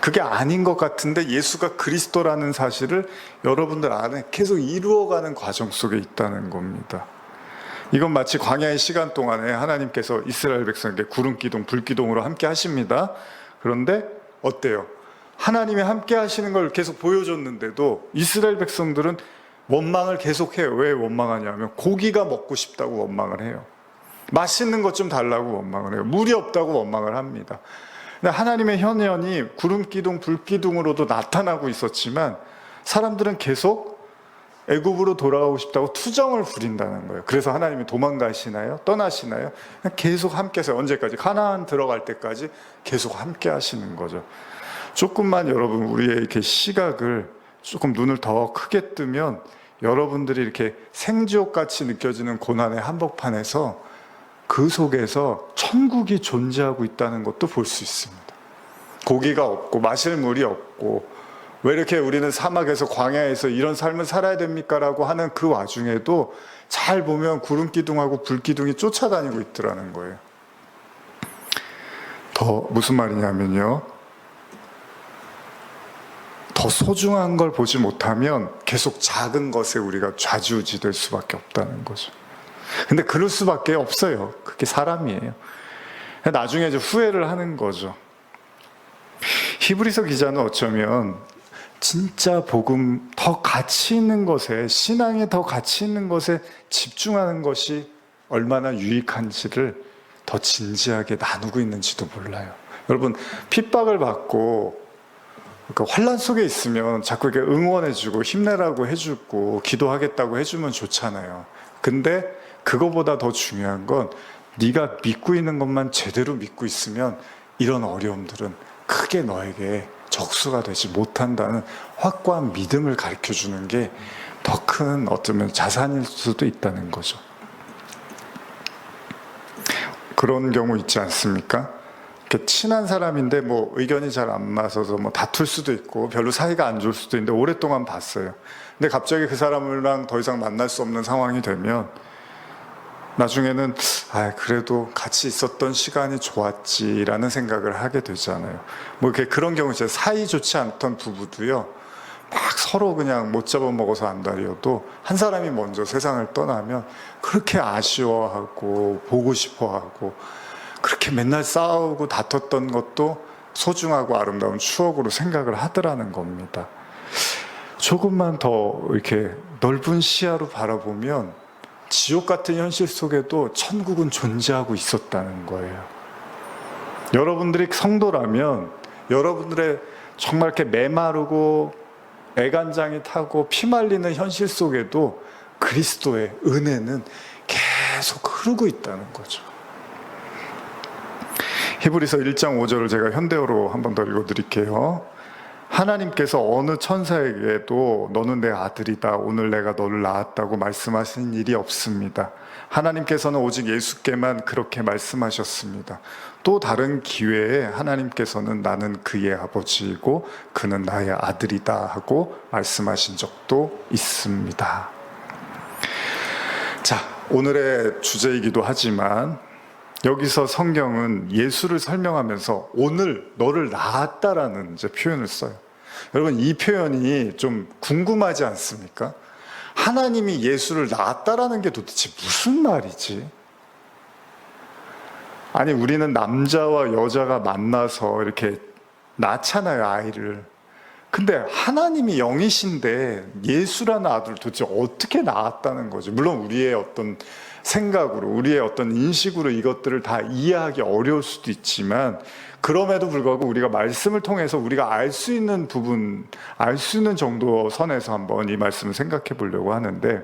Speaker 1: 그게 아닌 것 같은데 예수가 그리스도라는 사실을 여러분들 안에 계속 이루어가는 과정 속에 있다는 겁니다. 이건 마치 광야의 시간 동안에 하나님께서 이스라엘 백성에게 구름 기둥, 불 기둥으로 함께 하십니다. 그런데 어때요? 하나님이 함께 하시는 걸 계속 보여줬는데도 이스라엘 백성들은 원망을 계속해요. 왜 원망하냐면 고기가 먹고 싶다고 원망을 해요. 맛있는 것 좀 달라고 원망을 해요. 물이 없다고 원망을 합니다. 하나님의 현현이 구름기둥, 불기둥으로도 나타나고 있었지만 사람들은 계속 애굽으로 돌아가고 싶다고 투정을 부린다는 거예요. 그래서 하나님이 도망가시나요? 떠나시나요? 계속 함께 해서 언제까지? 가나안 들어갈 때까지 계속 함께 하시는 거죠. 조금만 여러분 우리의 이렇게 시각을 조금 눈을 더 크게 뜨면 여러분들이 이렇게 생지옥같이 느껴지는 고난의 한복판에서 그 속에서 천국이 존재하고 있다는 것도 볼 수 있습니다. 고기가 없고 마실 물이 없고 왜 이렇게 우리는 사막에서 광야에서 이런 삶을 살아야 됩니까? 라고 하는 그 와중에도 잘 보면 구름기둥하고 불기둥이 쫓아다니고 있더라는 거예요. 더 무슨 말이냐면요, 더 소중한 걸 보지 못하면 계속 작은 것에 우리가 좌지우지될 수밖에 없다는 거죠. 근데 그럴 수밖에 없어요. 그게 사람이에요. 나중에 이제 후회를 하는 거죠. 히브리서 기자는 어쩌면 진짜 복음, 더 가치 있는 것에, 신앙에 더 가치 있는 것에 집중하는 것이 얼마나 유익한지를 더 진지하게 나누고 있는지도 몰라요. 여러분, 핍박을 받고 환난 속에 있으면 자꾸 이렇게 응원해주고 힘내라고 해주고 기도하겠다고 해주면 좋잖아요. 근데 그거보다 더 중요한 건 네가 믿고 있는 것만 제대로 믿고 있으면 이런 어려움들은 크게 너에게 적수가 되지 못한다는 확고한 믿음을 가르쳐주는 게 더 큰 어쩌면 자산일 수도 있다는 거죠. 그런 경우 있지 않습니까? 친한 사람인데 뭐 의견이 잘 안 맞아서 뭐 다툴 수도 있고 별로 사이가 안 좋을 수도 있는데 오랫동안 봤어요. 근데 갑자기 그 사람이랑 더 이상 만날 수 없는 상황이 되면 나중에는 그래도 같이 있었던 시간이 좋았지라는 생각을 하게 되잖아요. 뭐 이렇게 그런 경우 이제 사이 좋지 않던 부부도요, 막 서로 그냥 못 잡아먹어서 안달이어도 한 사람이 먼저 세상을 떠나면 그렇게 아쉬워하고 보고 싶어하고 그렇게 맨날 싸우고 다퉜던 것도 소중하고 아름다운 추억으로 생각을 하더라는 겁니다. 조금만 더 이렇게 넓은 시야로 바라보면 지옥 같은 현실 속에도 천국은 존재하고 있었다는 거예요. 여러분들이 성도라면 여러분들의 정말 이렇게 메마르고 애간장이 타고 피말리는 현실 속에도 그리스도의 은혜는 계속 흐르고 있다는 거죠. 히브리서 1장 5절을 제가 현대어로 한 번 더 읽어드릴게요. 하나님께서 어느 천사에게도 너는 내 아들이다, 오늘 내가 너를 낳았다고 말씀하신 일이 없습니다. 하나님께서는 오직 예수께만 그렇게 말씀하셨습니다. 또 다른 기회에 하나님께서는 나는 그의 아버지이고 그는 나의 아들이다 하고 말씀하신 적도 있습니다. 자, 오늘의 주제이기도 하지만 여기서 성경은 예수를 설명하면서 오늘 너를 낳았다라는 이제 표현을 써요. 여러분, 이 표현이 좀 궁금하지 않습니까? 하나님이 예수를 낳았다라는 게 도대체 무슨 말이지? 아니, 우리는 남자와 여자가 만나서 이렇게 낳잖아요, 아이를. 근데 하나님이 영이신데 예수라는 아들을 도대체 어떻게 낳았다는 거지? 물론 우리의 어떤 생각으로, 우리의 어떤 인식으로 이것들을 다 이해하기 어려울 수도 있지만, 그럼에도 불구하고 우리가 말씀을 통해서 우리가 알 수 있는 부분, 알 수 있는 정도 선에서 한번 이 말씀을 생각해 보려고 하는데,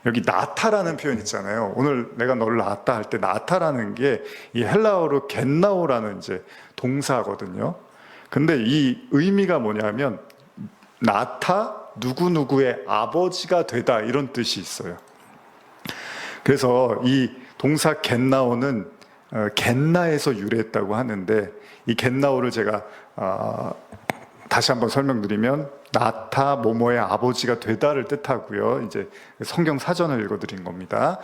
Speaker 1: 여기 나타라는 표현 있잖아요. 오늘 내가 너를 낳았다 할 때 나타라는 게 이 헬라어로 겐나오라는 이제 동사거든요. 근데 이 의미가 뭐냐면 나타, 누구누구의 아버지가 되다, 이런 뜻이 있어요. 그래서 이 동사 겐나오는 겐나에서 유래했다고 하는데, 이 겐나오를 제가 다시 한번 설명드리면 나타 모모의 아버지가 되다를 뜻하고요. 이제 성경 사전을 읽어드린 겁니다.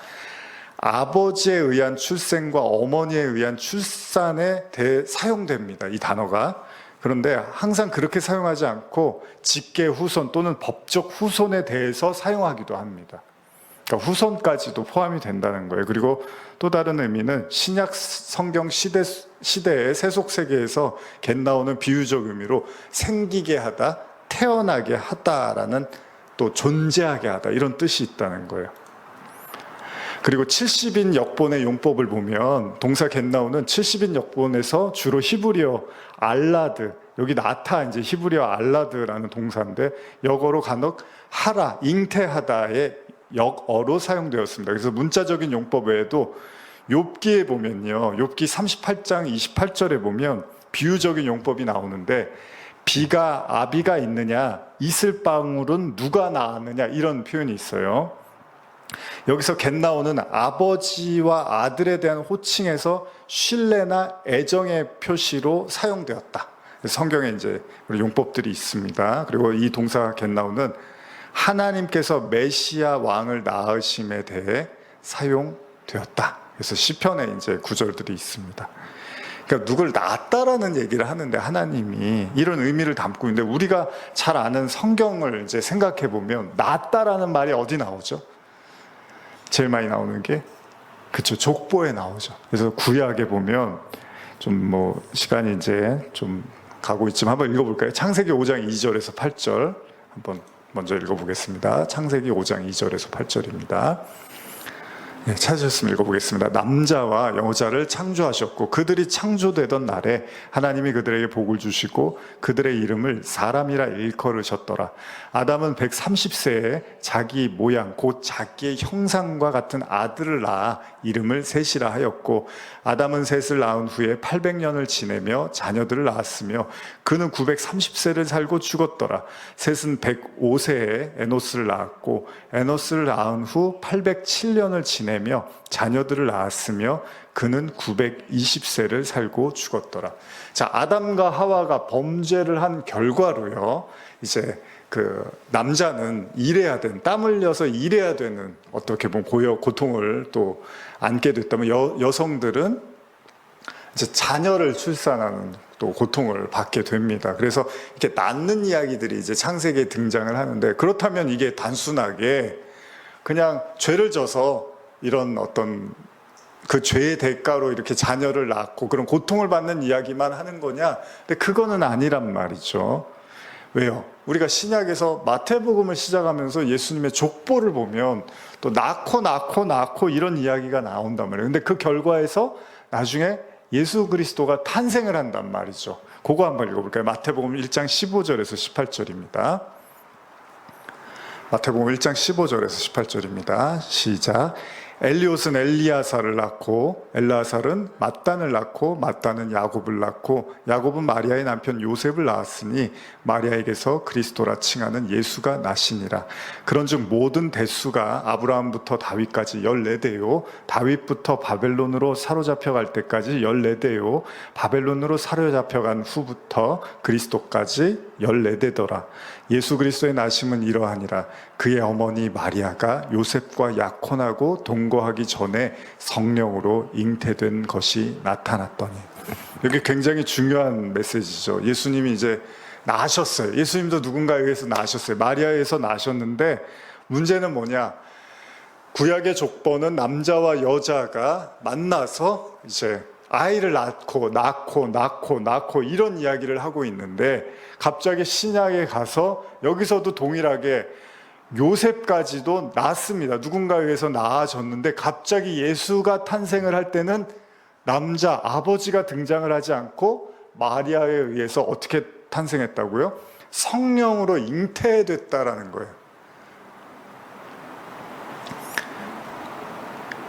Speaker 1: 아버지에 의한 출생과 어머니에 의한 출산에 대해 사용됩니다, 이 단어가. 그런데 항상 그렇게 사용하지 않고 직계 후손 또는 법적 후손에 대해서 사용하기도 합니다. 그러니까 후손까지도 포함이 된다는 거예요. 그리고 또 다른 의미는 신약 성경 시대의 세속 세계에서 겐나오는 비유적 의미로 생기게 하다, 태어나게 하다라는, 또 존재하게 하다, 이런 뜻이 있다는 거예요. 그리고 70인 역본의 용법을 보면 동사 겐나오는 70인 역본에서 주로 히브리어 알라드, 여기 나타 이제 히브리어 알라드라는 동사인데 역어로 간혹 하라, 잉태하다의 역어로 사용되었습니다. 그래서 문자적인 용법 외에도 욥기에 보면요, 욥기 38장 28절에 보면 비유적인 용법이 나오는데, 비가 아비가 있느냐, 이슬방울은 누가 낳았느냐, 이런 표현이 있어요. 여기서 겐나오는 아버지와 아들에 대한 호칭에서 신뢰나 애정의 표시로 사용되었다. 성경에 이제 용법들이 있습니다. 그리고 이 동사 겟나우는 하나님께서 메시아 왕을 낳으심에 대해 사용되었다. 그래서 시편에 이제 구절들이 있습니다. 그러니까 누굴 낳았다라는 얘기를 하는데 하나님이 이런 의미를 담고 있는데, 우리가 잘 아는 성경을 이제 생각해 보면 낳았다라는 말이 어디 나오죠? 제일 많이 나오는 게 그쵸, 족보에 나오죠. 그래서 구약에 보면 좀 뭐 시간이 이제 좀 가고 있지만 한번 읽어볼까요? 창세기 5장 2절에서 8절 한번 먼저 읽어보겠습니다. 창세기 5장 2절에서 8절입니다. 네, 찾으셨으면 읽어보겠습니다. 남자와 여자를 창조하셨고 그들이 창조되던 날에 하나님이 그들에게 복을 주시고 그들의 이름을 사람이라 일컬으셨더라. 아담은 130세에 자기 모양 곧 자기의 형상과 같은 아들을 낳아 이름을 셋이라 하였고, 아담은 셋을 낳은 후에 800년을 지내며 자녀들을 낳았으며 그는 930세를 살고 죽었더라. 셋은 105세에 에노스를 낳았고 에노스를 낳은 후 807년을 지내며 자녀들을 낳았으며 그는 920세를 살고 죽었더라. 자, 아담과 하와가 범죄를 한 결과로요, 이제 그 남자는 일해야 되는, 땀 흘려서 일해야 되는, 어떻게 보면 고통을 또 안게 됐다면 여성들은 이제 자녀를 출산하는 또 고통을 받게 됩니다. 그래서 이렇게 낳는 이야기들이 이제 창세기에 등장을 하는데, 그렇다면 이게 단순하게 그냥 죄를 져서 이런 어떤 그 죄의 대가로 이렇게 자녀를 낳고 그런 고통을 받는 이야기만 하는 거냐? 근데 그거는 아니란 말이죠. 왜요? 우리가 신약에서 마태복음을 시작하면서 예수님의 족보를 보면 또 낳고 이런 이야기가 나온단 말이에요. 근데 그 결과에서 나중에 예수 그리스도가 탄생을 한단 말이죠. 그거 한번 읽어볼까요? 마태복음 1장 15절에서 18절입니다. 마태복음 1장 15절에서 18절입니다. 시작. 엘리옷은 엘리아사를 낳고 엘라살은 mat단을 낳고 mat단은 야곱을 낳고 야곱은 마리아의 남편 요셉을 낳았으니 마리아에게서 그리스도라 칭하는 예수가 나시니라. 그런즉 모든 대수가 아브라함부터 다윗까지 14대요 다윗부터 바벨론으로 사로잡혀 갈 때까지 14대요 바벨론으로 사로잡혀간 후부터 그리스도까지 14대더라. 예수 그리스도의 나심은 이러하니라. 그의 어머니 마리아가 요셉과 약혼하고 동거하기 전에 성령으로 잉태된 것이 나타났더니. 여기 굉장히 중요한 메시지죠. 예수님이 이제 나셨어요. 예수님도 누군가에 의해서 나셨어요. 마리아에서 나셨는데 문제는 뭐냐? 구약의 족보는 남자와 여자가 만나서 이제 아이를 낳고 이런 이야기를 하고 있는데, 갑자기 신약에 가서 여기서도 동일하게 요셉까지도 낳습니다. 누군가에 의해서 낳아졌는데 갑자기 예수가 탄생을 할 때는 남자 아버지가 등장을 하지 않고 마리아에 의해서 어떻게 탄생했다고요? 성령으로 잉태됐다라는 거예요.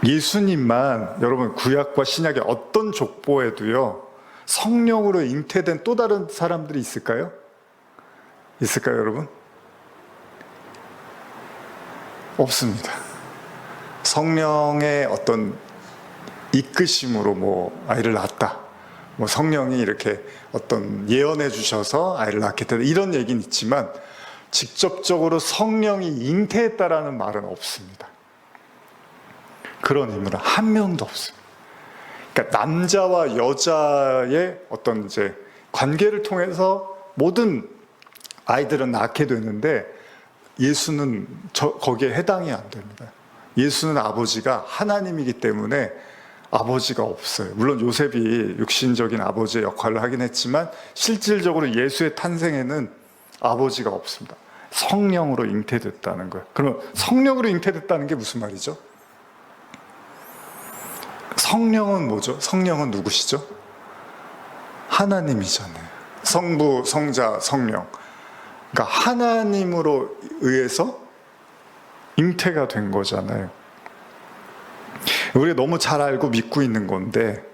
Speaker 1: 예수님만, 여러분, 구약과 신약의 어떤 족보에도요 성령으로 잉태된 또 다른 사람들이 있을까요? 있을까요, 여러분? 없습니다. 성령의 어떤 이끄심으로 뭐 아이를 낳았다, 뭐 성령이 이렇게 어떤 예언해 주셔서 아이를 낳게 됐다, 이런 얘기는 있지만 직접적으로 성령이 잉태했다라는 말은 없습니다. 그런 인물은 한 명도 없어요. 그러니까 남자와 여자의 어떤 이제 관계를 통해서 모든 아이들은 낳게 되는데 예수는 거기에 해당이 안 됩니다. 예수는 아버지가 하나님이기 때문에 아버지가 없어요. 물론 요셉이 육신적인 아버지의 역할을 하긴 했지만 실질적으로 예수의 탄생에는 아버지가 없습니다. 성령으로 잉태됐다는 거예요. 그럼 성령으로 잉태됐다는 게 무슨 말이죠? 성령은 뭐죠? 성령은 누구시죠? 하나님이잖아요. 성부, 성자, 성령. 그러니까 하나님으로 의해서 잉태가 된 거잖아요. 우리가 너무 잘 알고 믿고 있는 건데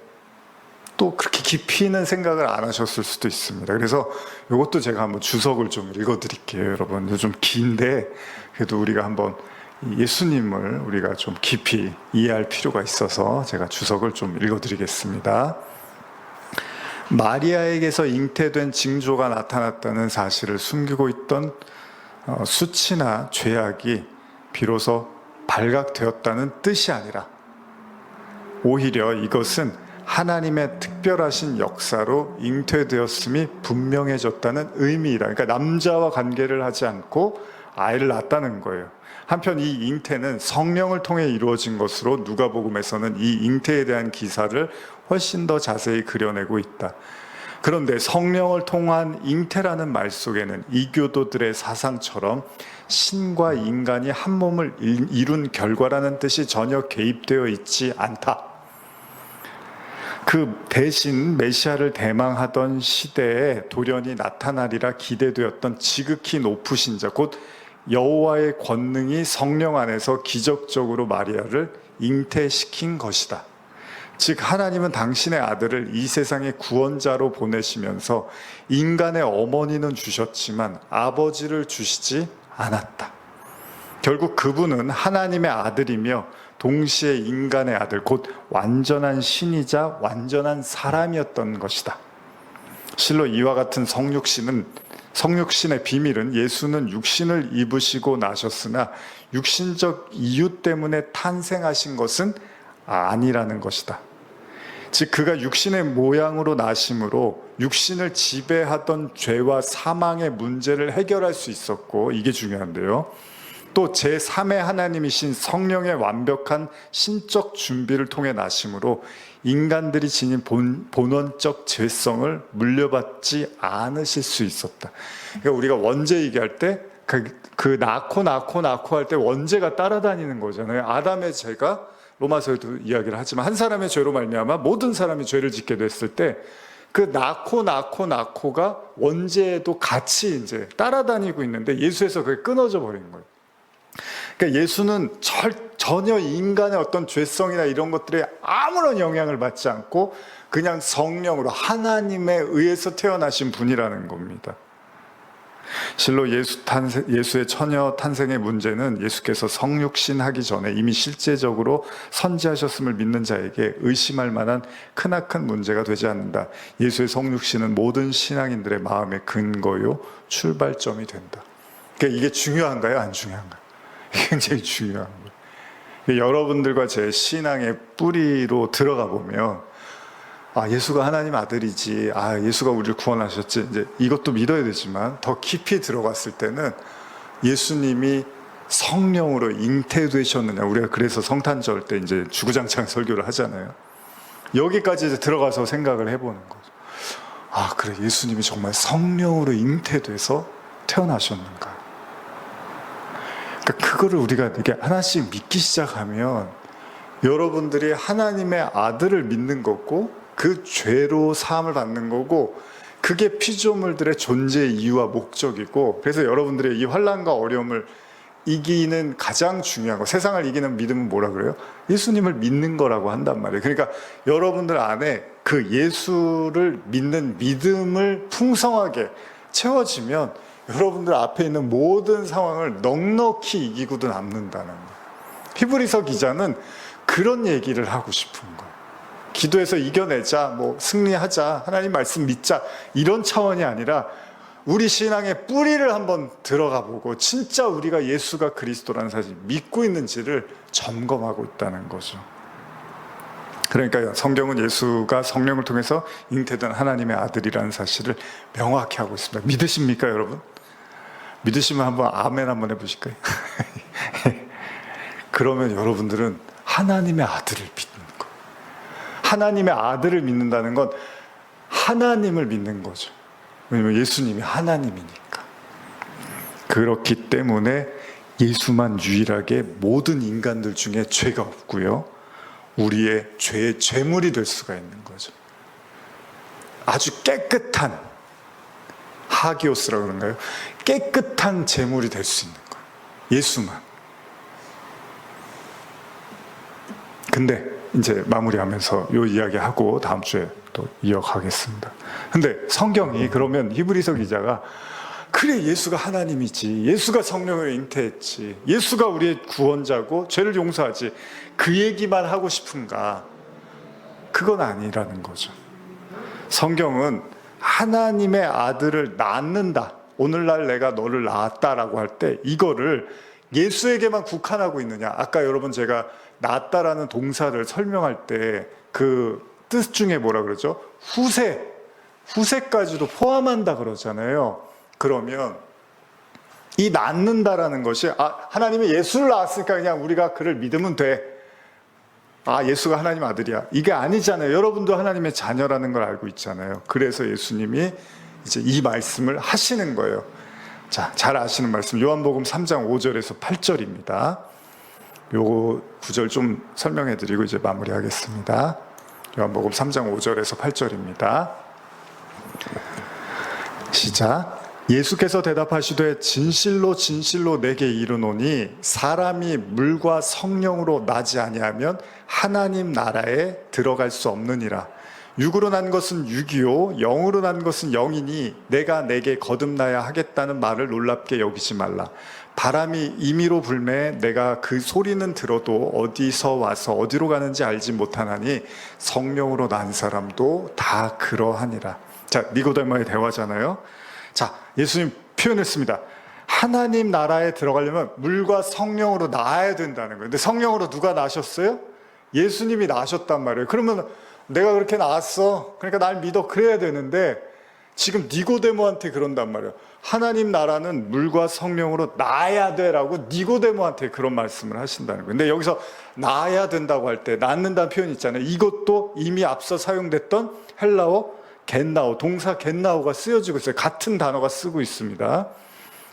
Speaker 1: 또 그렇게 깊이는 생각을 안 하셨을 수도 있습니다. 그래서 이것도 제가 한번 주석을 좀 읽어드릴게요. 여러분, 좀 긴데 그래도 우리가 한번 예수님을 우리가 좀 깊이 이해할 필요가 있어서 제가 주석을 좀 읽어드리겠습니다. 마리아에게서 잉태된 징조가 나타났다는 사실을 숨기고 있던 수치나 죄악이 비로소 발각되었다는 뜻이 아니라 오히려 이것은 하나님의 특별하신 역사로 잉태되었음이 분명해졌다는 의미이다. 그러니까 남자와 관계를 하지 않고 아이를 낳았다는 거예요. 한편 이 잉태는 성령을 통해 이루어진 것으로 누가복음에서는 이 잉태에 대한 기사를 훨씬 더 자세히 그려내고 있다. 그런데 성령을 통한 잉태라는 말 속에는 이교도들의 사상처럼 신과 인간이 한 몸을 이룬 결과라는 뜻이 전혀 개입되어 있지 않다. 그 대신 메시아를 대망하던 시대에 돌연히 나타나리라 기대되었던 지극히 높으신 자, 곧 여호와의 권능이 성령 안에서 기적적으로 마리아를 잉태시킨 것이다. 즉 하나님은 당신의 아들을 이 세상의 구원자로 보내시면서 인간의 어머니는 주셨지만 아버지를 주시지 않았다. 결국 그분은 하나님의 아들이며 동시에 인간의 아들, 곧 완전한 신이자 완전한 사람이었던 것이다. 실로 이와 같은 성육신의 비밀은 예수는 육신을 입으시고 나셨으나 육신적 이유 때문에 탄생하신 것은 아니라는 것이다. 즉 그가 육신의 모양으로 나심으로 육신을 지배하던 죄와 사망의 문제를 해결할 수 있었고, 이게 중요한데요, 또 제3의 하나님이신 성령의 완벽한 신적 준비를 통해 나심으로 인간들이 지닌 본원적 죄성을 물려받지 않으실 수 있었다. 그러니까 우리가 원죄 얘기할 때 그 낳고 할 때 원죄가 따라다니는 거잖아요. 아담의 죄가 로마서에도 이야기를 하지만 한 사람의 죄로 말미암아 모든 사람이 죄를 짓게 됐을 때 그 낳고가 원죄에도 같이 이제 따라다니고 있는데 예수에서 그게 끊어져 버린 거예요. 그러니까 예수는 전혀 인간의 어떤 죄성이나 이런 것들에 아무런 영향을 받지 않고 그냥 성령으로 하나님에 의해서 태어나신 분이라는 겁니다. 실로 예수의 처녀 탄생의 문제는 예수께서 성육신하기 전에 이미 실제적으로 선지하셨음을 믿는 자에게 의심할 만한 크나큰 문제가 되지 않는다. 예수의 성육신은 모든 신앙인들의 마음의 근거요 출발점이 된다. 그러니까 이게 중요한가요? 안 중요한가요? 굉장히 중요한 거예요. 여러분들과 제 신앙의 뿌리로 들어가 보면 예수가 하나님 아들이지, 예수가 우리를 구원하셨지, 이제 이것도 믿어야 되지만 더 깊이 들어갔을 때는 예수님이 성령으로 잉태되셨느냐, 우리가 그래서 성탄절 때 이제 주구장창 설교를 하잖아요. 여기까지 이제 들어가서 생각을 해보는 거죠. 그래, 예수님이 정말 성령으로 잉태돼서 태어나셨는가? 그러니까 그거를 우리가 이렇게 하나씩 믿기 시작하면 여러분들이 하나님의 아들을 믿는 거고 그 죄로 사함을 받는 거고 그게 피조물들의 존재의 이유와 목적이고, 그래서 여러분들의 이 환난과 어려움을 이기는 가장 중요한 거, 세상을 이기는 믿음은 뭐라 그래요? 예수님을 믿는 거라고 한단 말이에요. 그러니까 여러분들 안에 그 예수를 믿는 믿음을 풍성하게 채워지면 여러분들 앞에 있는 모든 상황을 넉넉히 이기고도 남는다는 거예요. 히브리서 기자는 그런 얘기를 하고 싶은 거예요. 기도해서 이겨내자, 승리하자, 하나님 말씀 믿자, 이런 차원이 아니라 우리 신앙의 뿌리를 한번 들어가 보고 진짜 우리가 예수가 그리스도라는 사실 믿고 있는지를 점검하고 있다는 거죠. 그러니까 성경은 예수가 성령을 통해서 잉태된 하나님의 아들이라는 사실을 명확히 하고 있습니다. 믿으십니까, 여러분? 믿으시면 한번 아멘 한번 해보실까요? 그러면 여러분들은 하나님의 아들을 믿는 거예요. 하나님의 아들을 믿는다는 건 하나님을 믿는 거죠. 왜냐면 예수님이 하나님이니까. 그렇기 때문에 예수만 유일하게 모든 인간들 중에 죄가 없고요, 우리의 죄의 죄물이 될 수가 있는 거죠. 아주 깨끗한 하기오스라고 그런가요? 깨끗한 제물이 될 수 있는 거예요. 예수만. 근데 이제 마무리하면서 요 이야기하고 다음 주에 또 이어가겠습니다. 근데 성경이 그러면 히브리서 기자가 그래, 예수가 하나님이지, 예수가 성령을 잉태했지, 예수가 우리의 구원자고 죄를 용서하지, 그 얘기만 하고 싶은가? 그건 아니라는 거죠. 성경은 하나님의 아들을 낳는다, 오늘날 내가 너를 낳았다라고 할 때 이거를 예수에게만 국한하고 있느냐. 아까 여러분 제가 낳았다라는 동사를 설명할 때 그 뜻 중에 뭐라 그러죠? 후세까지도 포함한다 그러잖아요. 그러면 이 낳는다라는 것이 하나님이 예수를 낳았으니까 그냥 우리가 그를 믿으면 돼. 예수가 하나님 아들이야. 이게 아니잖아요. 여러분도 하나님의 자녀라는 걸 알고 있잖아요. 그래서 예수님이 이제 이 말씀을 하시는 거예요. 자, 잘 아시는 말씀 요한복음 3장 5절에서 8절입니다. 요 구절 좀 설명해 드리고 이제 마무리하겠습니다. 요한복음 3장 5절에서 8절입니다. 시작. 예수께서 대답하시되 진실로 진실로 내게 이르노니 사람이 물과 성령으로 나지 아니하면 하나님 나라에 들어갈 수 없느니라. 육으로 난 것은 육이요 영으로 난 것은 영이니 내가 내게 거듭나야 하겠다는 말을 놀랍게 여기지 말라. 바람이 임의로 불매 내가 그 소리는 들어도 어디서 와서 어디로 가는지 알지 못하나니 성령으로 난 사람도 다 그러하니라. 자, 니고데모의 대화잖아요. 자, 예수님 표현했습니다. 하나님 나라에 들어가려면 물과 성령으로 나아야 된다는 거예요. 근데 성령으로 누가 나셨어요? 예수님이 나셨단 말이에요. 그러면 내가 그렇게 나왔어, 그러니까 날 믿어, 그래야 되는데 지금 니고데모한테 그런단 말이에요. 하나님 나라는 물과 성령으로 나아야 돼라고 니고데모한테 그런 말씀을 하신다는 거예요. 근데 여기서 나아야 된다고 할 때 낳는다는 표현이 있잖아요. 이것도 이미 앞서 사용됐던 헬라어 겟나오, 동사 겟나오가 쓰여지고 있어요. 같은 단어가 쓰고 있습니다.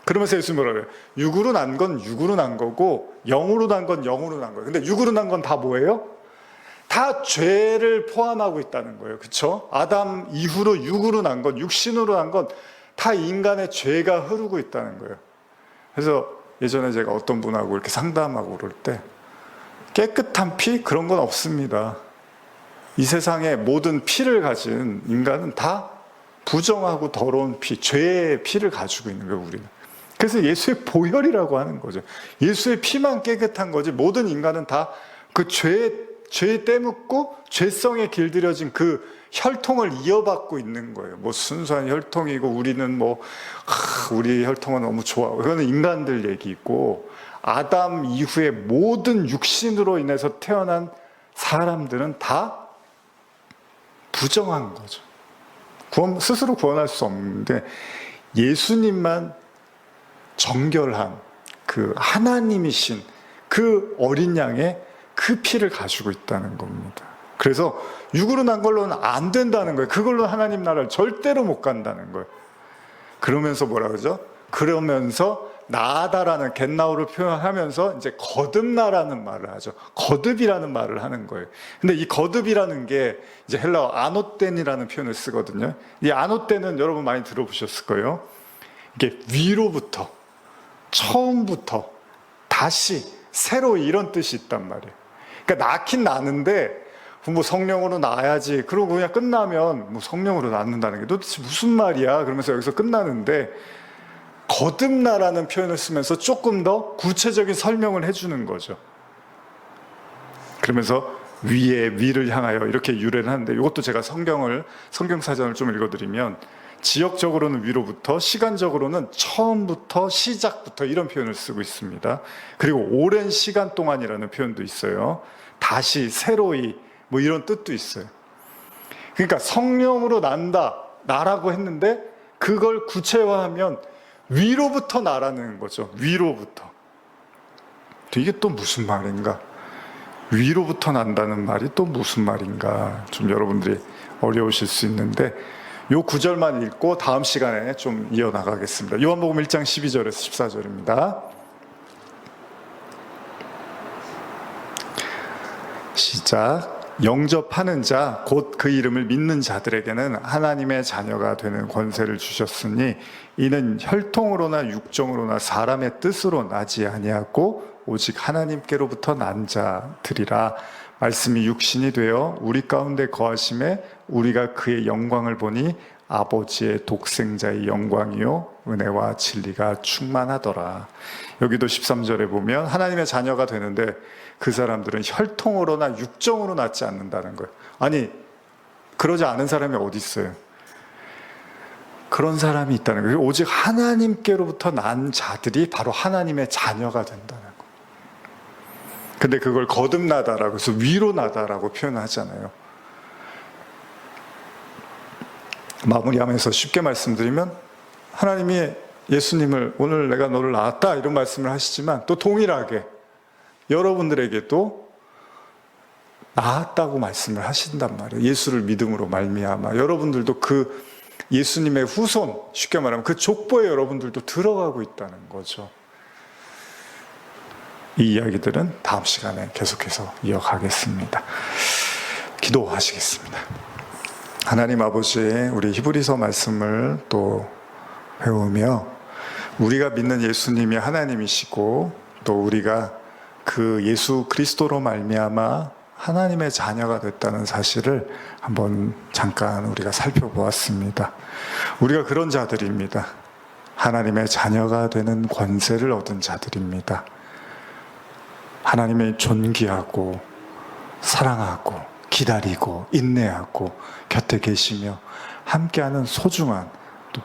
Speaker 1: 그러면서 예수님 뭐라 그래요? 육으로 난 건 육으로 난 거고 영으로 난 건 영으로 난 거예요. 근데 육으로 난 건 다 뭐예요? 다 죄를 포함하고 있다는 거예요. 그렇죠? 아담 이후로 육으로 난 건, 육신으로 난 건 다 인간의 죄가 흐르고 있다는 거예요. 그래서 예전에 제가 어떤 분하고 이렇게 상담하고 그럴 때 깨끗한 피? 그런 건 없습니다. 이 세상의 모든 피를 가진 인간은 다 부정하고 더러운 피, 죄의 피를 가지고 있는 거예요, 우리는. 그래서 예수의 보혈이라고 하는 거죠. 예수의 피만 깨끗한 거지 모든 인간은 다 그 죄에 떼묻고 죄성에 길들여진 그 혈통을 이어받고 있는 거예요. 뭐 순수한 혈통이고 우리는 우리 혈통은 너무 좋아. 그거는 인간들 얘기고 아담 이후에 모든 육신으로 인해서 태어난 사람들은 다 부정한 거죠. 스스로 구원할 수 없는데 예수님만 정결한 그 하나님이신 그 어린 양의 그 피를 가지고 있다는 겁니다. 그래서 육으로 난 걸로는 안 된다는 거예요. 그걸로 하나님 나라를 절대로 못 간다는 거예요. 그러면서 뭐라 그러죠? 그러면서 나아다라는 겟나오를 표현하면서 이제 거듭나라는 말을 하죠. 거듭이라는 말을 하는 거예요. 근데 이 거듭이라는 게 이제 헬라어 아노텐이라는 표현을 쓰거든요. 이 아노텐은 여러분 많이 들어보셨을 거예요. 이게 위로부터, 처음부터, 다시, 새로 이런 뜻이 있단 말이에요. 그러니까 낳긴 낳는데 뭐 성령으로 낳아야지. 그러고 그냥 끝나면 뭐 성령으로 낳는다는 게 도대체 무슨 말이야? 그러면서 여기서 끝나는데 거듭나라는 표현을 쓰면서 조금 더 구체적인 설명을 해주는 거죠. 그러면서 위를 향하여 이렇게 유래를 하는데 이것도 제가 성경사전을 좀 읽어드리면 지역적으로는 위로부터, 시간적으로는 처음부터, 시작부터 이런 표현을 쓰고 있습니다. 그리고 오랜 시간 동안이라는 표현도 있어요. 다시, 새로이 뭐 이런 뜻도 있어요. 그러니까 성령으로 나라고 했는데 그걸 구체화하면 위로부터 나라는 거죠. 위로부터. 이게 또 무슨 말인가? 위로부터 난다는 말이 또 무슨 말인가? 좀 여러분들이 어려우실 수 있는데 요 구절만 읽고 다음 시간에 좀 이어나가겠습니다. 요한복음 1장 12절에서 14절입니다. 시작. 영접하는 자, 곧 그 이름을 믿는 자들에게는 하나님의 자녀가 되는 권세를 주셨으니 이는 혈통으로나 육정으로나 사람의 뜻으로 나지 아니하고 오직 하나님께로부터 난 자들이라. 말씀이 육신이 되어 우리 가운데 거하심에 우리가 그의 영광을 보니 아버지의 독생자의 영광이요 은혜와 진리가 충만하더라. 여기도 13절에 보면 하나님의 자녀가 되는데 그 사람들은 혈통으로나 육정으로 낳지 않는다는 거예요. 아니 그러지 않은 사람이 어디 있어요? 그런 사람이 있다는 거예요. 오직 하나님께로부터 난 자들이 바로 하나님의 자녀가 된다는 거예요. 근데 그걸 거듭나다라고 해서 위로나다라고 표현하잖아요. 마무리하면서 쉽게 말씀드리면 하나님이 예수님을 오늘 내가 너를 낳았다 이런 말씀을 하시지만 또 동일하게 여러분들에게도 낳았다고 말씀을 하신단 말이에요. 예수를 믿음으로 말미암아 여러분들도 그 예수님의 후손, 쉽게 말하면 그 족보에 여러분들도 들어가고 있다는 거죠. 이 이야기들은 다음 시간에 계속해서 이어가겠습니다. 기도하시겠습니다. 하나님 아버지, 우리 히브리서 말씀을 또 배우며 우리가 믿는 예수님이 하나님이시고 또 우리가 그 예수 그리스도로 말미암아 하나님의 자녀가 됐다는 사실을 한번 잠깐 우리가 살펴보았습니다. 우리가 그런 자들입니다. 하나님의 자녀가 되는 권세를 얻은 자들입니다. 하나님의 존귀하고 사랑하고 기다리고 인내하고 곁에 계시며 함께하는 소중한 또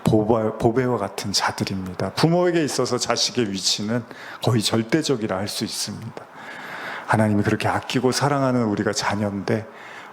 Speaker 1: 보배와 같은 자들입니다. 부모에게 있어서 자식의 위치는 거의 절대적이라 할 수 있습니다. 하나님이 그렇게 아끼고 사랑하는 우리가 자녀인데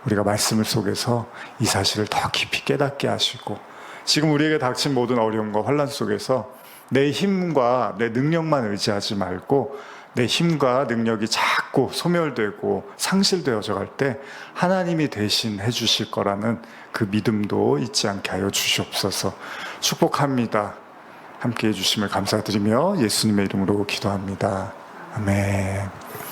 Speaker 1: 우리가 말씀을 속에서 이 사실을 더 깊이 깨닫게 하시고 지금 우리에게 닥친 모든 어려움과 환난 속에서 내 힘과 내 능력만 의지하지 말고 내 힘과 능력이 자꾸 소멸되고 상실되어져 갈 때 하나님이 대신 해주실 거라는 그 믿음도 잊지 않게 하여 주시옵소서. 축복합니다. 함께 해주심을 감사드리며 예수님의 이름으로 기도합니다. 아멘.